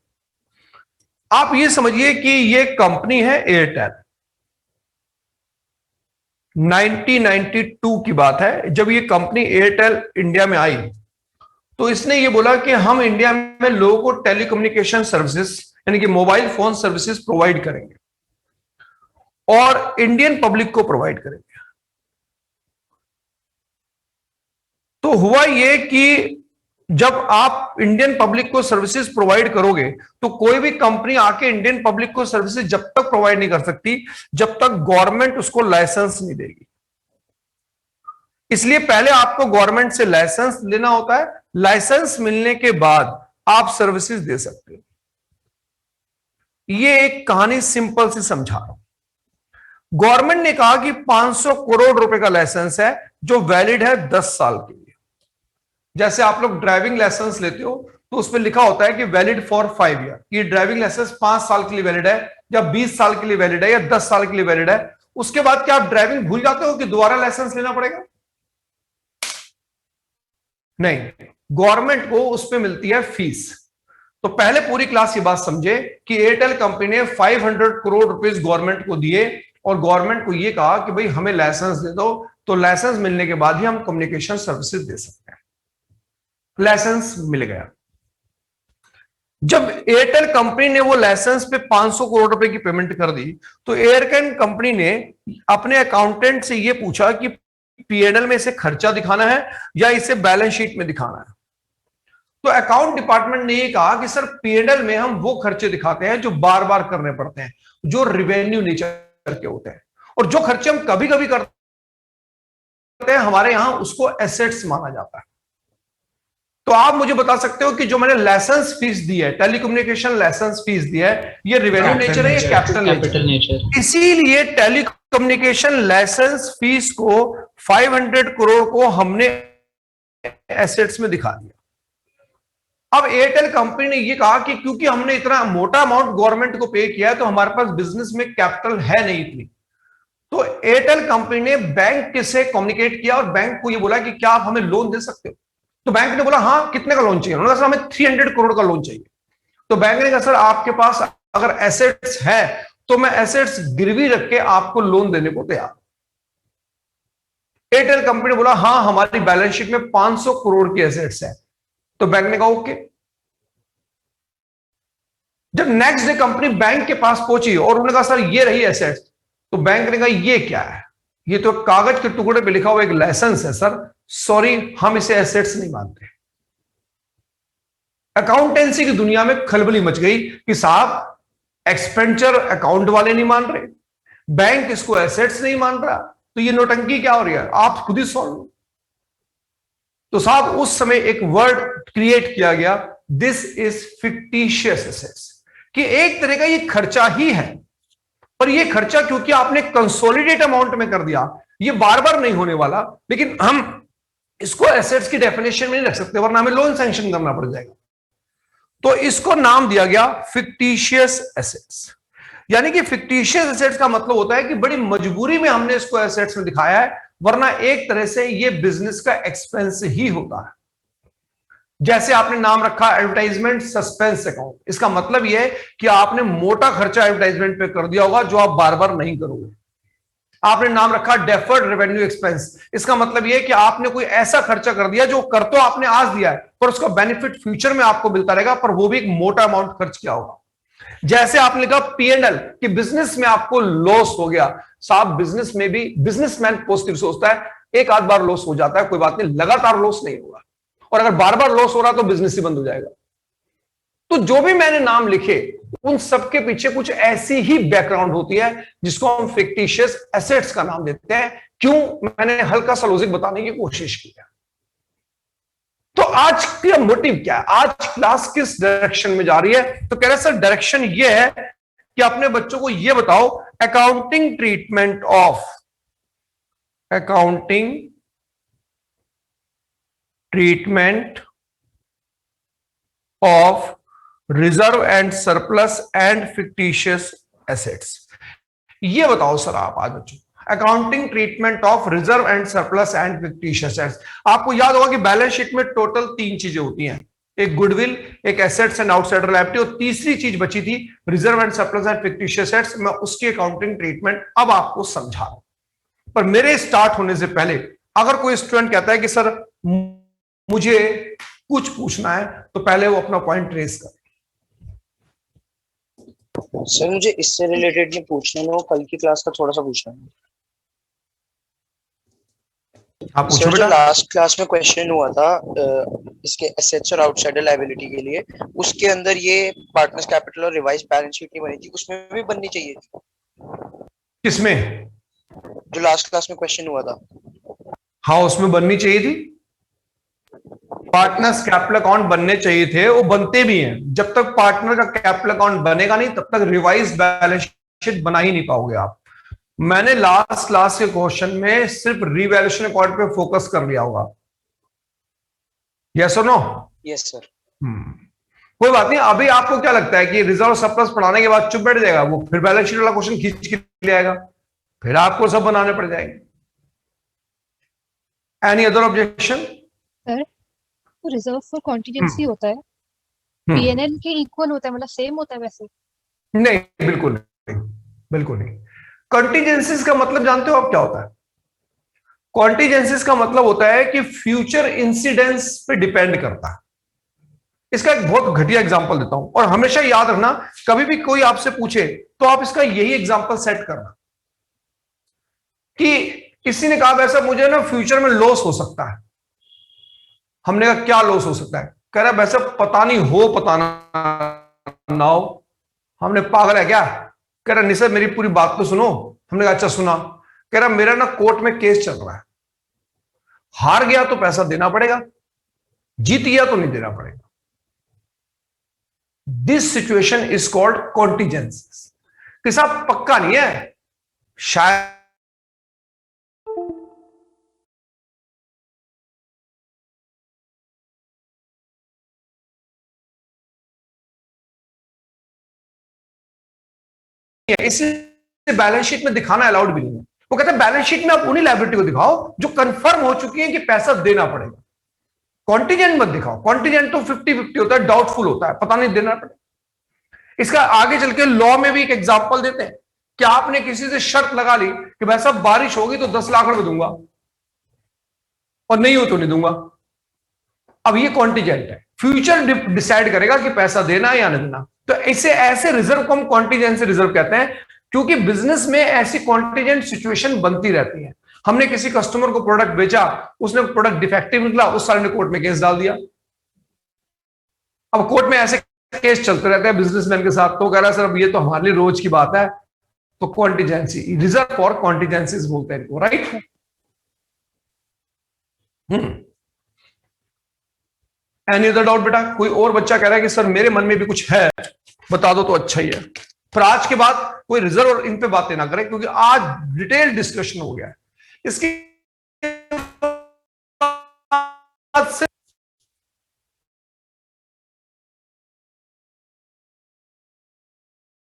आप ये समझिए कि ये कंपनी है एयरटेल। 1992 की बात है, जब ये कंपनी एयरटेल इंडिया में आई तो इसने ये बोला कि हम इंडिया में लोगों को टेलीकम्युनिकेशन सर्विसेज यानी कि मोबाइल फोन सर्विसेज प्रोवाइड करेंगे और इंडियन पब्लिक को प्रोवाइड करेंगे। तो हुआ ये कि जब आप इंडियन पब्लिक को सर्विसेज प्रोवाइड करोगे तो कोई भी कंपनी आके इंडियन पब्लिक को सर्विसेज जब तक प्रोवाइड नहीं कर सकती जब तक गवर्नमेंट उसको लाइसेंस नहीं देगी। इसलिए पहले आपको गवर्नमेंट से लाइसेंस लेना होता है, लाइसेंस मिलने के बाद आप सर्विसेज दे सकते हो। ये एक कहानी सिंपल सी समझा रहा हूं। गवर्नमेंट ने कहा कि 500 करोड़ रुपए का लाइसेंस है जो वैलिड है 10 साल के लिए। जैसे आप लोग ड्राइविंग लाइसेंस लेते हो तो उसमें लिखा होता है कि वैलिड फॉर 5 ईयर। ये ड्राइविंग लाइसेंस 5 साल के लिए वैलिड है, या 20 साल के लिए वैलिड है, या 10 साल के लिए वैलिड है। उसके बाद क्या आप ड्राइविंग भूल जाते हो कि दोबारा लाइसेंस लेना पड़ेगा? नहीं, गवर्नमेंट को उसमें मिलती है फीस। तो पहले पूरी क्लास ये बात समझे कि एयरटेल कंपनी ने 500 करोड़ रुपीस गवर्नमेंट को दिए और गवर्नमेंट को यह कहा कि भाई हमें लाइसेंस दे दो, तो लाइसेंस मिलने के बाद ही हम कम्युनिकेशन सर्विसेज दे सकते हैं। लाइसेंस मिल गया। जब एयरटेल कंपनी ने वो लाइसेंस पे 500 करोड़ रुपए की पेमेंट कर दी, तो एयरटेल कंपनी ने अपने अकाउंटेंट से ये पूछा कि पीएनएल में इसे खर्चा दिखाना है या इसे बैलेंस शीट में दिखाना है। तो अकाउंट डिपार्टमेंट ने ये कहा कि सर पीएनएल में हम वो खर्चे दिखाते हैं जो बार बार करने पड़ते हैं, जो रिवेन्यू नेचर के होते हैं, और जो खर्चे हम कभी कभी करते हैं हमारे यहां उसको एसेट्स माना जाता है। तो आप मुझे बता सकते हो कि जो मैंने लाइसेंस फीस दी है, टेलीकम्युनिकेशन लाइसेंस फीस दी है, ये रिवेन्यू नेचर है या कैपिटल नेचर? इसीलिए टेलीकम्युनिकेशन लाइसेंस फीस को 500 करोड़ को हमने एसेट्स में दिखा दिया। अब एयरटेल कंपनी ने ये कहा कि क्योंकि हमने इतना मोटा अमाउंट गवर्नमेंट को पे किया है तो हमारे पास बिजनेस में कैपिटल है नहीं इतनी। तो एयरटेल कंपनी ने बैंक से कम्युनिकेट किया और बैंक को ये बोला कि क्या आप हमें लोन दे सकते हो? तो बैंक ने बोला हाँ, कितने का लोन चाहिए? उन्होंने कहा सर हमें 300 करोड़ का लोन चाहिए। तो बैंक ने कहा सर आपके पास अगर एसेट्स है तो मैं एसेट्स गिरवी रख के आपको लोन देने को तैयार। एयरटेल कंपनी ने बोला हाँ, हमारी बैलेंस शीट में 500 करोड़ की एसेट्स है। तो बैंक ने कहा ओके। जब नेक्स्ट डे कंपनी बैंक के पास पहुंची और उन्होंने कहा सर ये रही एसेट्स, तो बैंक ने कहा ये क्या है? ये तो कागज के टुकड़े पे लिखा हुआ एक लाइसेंस है सर, सॉरी हम इसे एसेट्स नहीं मानते। अकाउंटेंसी की दुनिया में खलबली मच गई कि साहब एक्सपेंडिचर अकाउंट वाले नहीं मान रहे, बैंक इसको एसेट्स नहीं मान रहा, तो ये नोटंकी क्या हो रही है, आप खुद ही सॉल्व लो। तो साहब उस समय एक वर्ड क्रिएट किया गया, दिस इज फिक्टिशियस एसेट्स, कि एक तरह का ये खर्चा ही है, पर ये खर्चा क्योंकि आपने कंसोलिडेट अमाउंट में कर दिया, ये बार बार नहीं होने वाला, लेकिन हम इसको एसेट्स की डेफिनेशन में नहीं रख सकते वरना हमें लोन सैंक्शन करना पड़ जाएगा। तो इसको नाम दिया गया फिक्टिशियस एसेट्स। यानी कि फिक्टिशियस एसेट्स का मतलब होता है कि बड़ी मजबूरी में हमने इसको एसेट्स में दिखाया है, वरना एक तरह से ये बिजनेस का एक्सपेंस ही होता है। जैसे आपने नाम रखा एडवर्टाइजमेंट सस्पेंस अकाउंट, इसका मतलब यह है कि आपने मोटा खर्चा एडवर्टाइजमेंट पे कर दिया होगा जो आप बार बार नहीं करोगे। आपने नाम रखा डेफर्ड रेवेन्यू एक्सपेंस, इसका मतलब यह है कि आपने कोई ऐसा खर्चा कर दिया जो कर तो आपने आज दिया है पर उसका बेनिफिट फ्यूचर में आपको मिलता रहेगा, पर वो भी एक मोटा अमाउंट खर्च किया होगा। जैसे आपने कहा पीएनएल कि बिजनेस में आपको लॉस हो गया, साहब बिजनेस में भी बिजनेसमैन पॉजिटिव सोचता है, एक आध बार लॉस हो जाता है कोई बात नहीं, लगातार लॉस नहीं होगा, और अगर बार बार लॉस हो रहा तो बिजनेस ही बंद हो जाएगा। तो जो भी मैंने नाम लिखे उन सबके पीछे कुछ ऐसी ही बैकग्राउंड होती है जिसको हम फिक्टिशियस एसेट्स का नाम देते हैं। क्यों, मैंने हल्का सा लॉजिक बताने की कोशिश की है। तो आज का मोटिव क्या है, आज क्लास किस डायरेक्शन में जा रही है? तो कह रहे सर डायरेक्शन ये है कि अपने बच्चों को ये बताओ accounting treatment of reserve and surplus and fictitious assets. ये बताओ सर आप आज बच्चों, accounting treatment of reserve and surplus and fictitious assets. आपको याद होगा कि बैलेंस शीट में टोटल 3 चीजें होती हैं, एक गुडविल, एक एसेट्स एंड आउटसाइडर लायबिलिटी, और तीसरी चीज बची थी reserve and surplus and fictitious assets. मैं उसकी अकाउंटिंग ट्रीटमेंट अब आपको समझा रहा हूं, पर मेरे स्टार्ट होने से पहले अगर कोई स्टूडेंट कहता है कि सर मुझे कुछ पूछना है, तो पहले वो अपना पॉइंट रेस करे। सर मुझे इससे रिलेटेड नहीं पूछना है, वो कल की क्लास का थोड़ा सा पूछना है। आप पूछो सर, बेटा। जो लास्ट क्लास में क्वेश्चन हुआ था इसके एसेट्स और आउटसाइडर लायबिलिटी के लिए, उसके अंदर ये पार्टनर्स कैपिटल और रिवाइज बैलेंस शीट नहीं बनी थी, उसमें भी बननी चाहिए थी। किसमें? जो लास्ट क्लास में क्वेश्चन हुआ था हाँ, उसमें बननी चाहिए थी, पार्टनर्स कैपिटल अकाउंट बनने चाहिए थे, वो बनते भी हैं। जब तक पार्टनर का कैपिटल अकाउंट बनेगा नहीं तब तक रिवाइज बैलेंस शीट बना ही नहीं पाओगे आप। मैंने लास्ट क्लास के क्वेश्चन में सिर्फ रिवैल्यूएशन अकाउंट पे फोकस कर लिया होगा। यस और नो? Yes sir. कोई बात नहीं। अभी आपको क्या लगता है कि रिजर्व सरप्लस पढ़ाने के बाद चुप बैठ जाएगा वो, फिर बैलेंस शीट वाला क्वेश्चन खींच के ले आएगा, फिर आपको सब बनाने पड़ जाएंगे। Any other objection? सर तो रिजर्व फॉर कॉन्टीजेंसी होता है, पीएनएल के इक्वल होता है, मतलब सेम होता है वैसे? नहीं, बिल्कुल नहीं, बिल्कुल नहीं। कॉन्टीजेंसीज का मतलब जानते हो आप क्या होता है? कॉन्टीजेंसीज का मतलब होता है कि फ्यूचर इंसिडेंस पे डिपेंड करता है। इसका एक बहुत घटिया एग्जांपल देता हूं, और हमेशा याद रखना, कभी भी कोई आपसे पूछे तो आप इसका यही एग्जांपल सेट करना कि किसी ने कहा वैसा मुझे ना फ्यूचर में लॉस हो सकता है। हमने कहा क्या लॉस हो सकता है? कह रहा वैसे पता नहीं हो, पता ना हो। हमने पागल है क्या? कह रहा नहीं सर मेरी पूरी बात तो सुनो। हमने कहा अच्छा सुना। कह रहा मेरा ना कोर्ट में केस चल रहा है, हार गया तो पैसा देना पड़ेगा, जीत गया तो नहीं देना पड़ेगा। This situation is called contingency. कि साहब पक्का नहीं है, शायद इसलिए बैलेंस शीट में दिखाना अलाउड भी नहीं है। वो कहते हैं बैलेंस शीट में आप उन्हीं लायबिलिटी को दिखाओ जो कंफर्म हो चुकी है कि पैसा देना पड़ेगा, कॉन्टीजेंट मत दिखाओ। कॉन्टीजेंट तो 50-50 होता है, डाउटफुल होता है, पता नहीं देना पड़ेगा। इसका आगे चल के लॉ में भी एक एग्जांपल देते हैं कि आपने किसी से शर्त लगा ली कि भाई साहब बारिश होगी तो 10 लाख रुपए दूंगा, और नहीं हो तो नहीं दूंगा। अब ये कॉन्टीजेंट है, फ्यूचर डिसाइड करेगा कि पैसा देना है या नहीं देना। तो ऐसे रिजर्व को हम कॉन्टीजेंसी रिजर्व कहते हैं, क्योंकि बिजनेस में ऐसी कॉन्टीजेंट सिचुएशन बनती रहती है। हमने किसी कस्टमर को प्रोडक्ट बेचा, उसने प्रोडक्ट डिफेक्टिव निकला, उस साल ने कोर्ट में केस डाल दिया। अब कोर्ट में ऐसे केस चलते रहते हैं बिजनेसमैन के साथ, तो कह रहा है सर अब ये तो हमारे लिए रोज की बात है। तो कॉन्टीजेंसी, रिजर्व फॉर कॉन्टीजेंसीज बोलते हैं इनको, राइट? एनी अदर डाउट बेटा? कोई और बच्चा कह रहा है कि सर मेरे मन में भी कुछ है, बता दो तो अच्छा ही है। फिर आज के बाद कोई रिजर्व और इन पे बातें ना करें, क्योंकि आज डिटेल डिस्कशन हो गया है इसकी।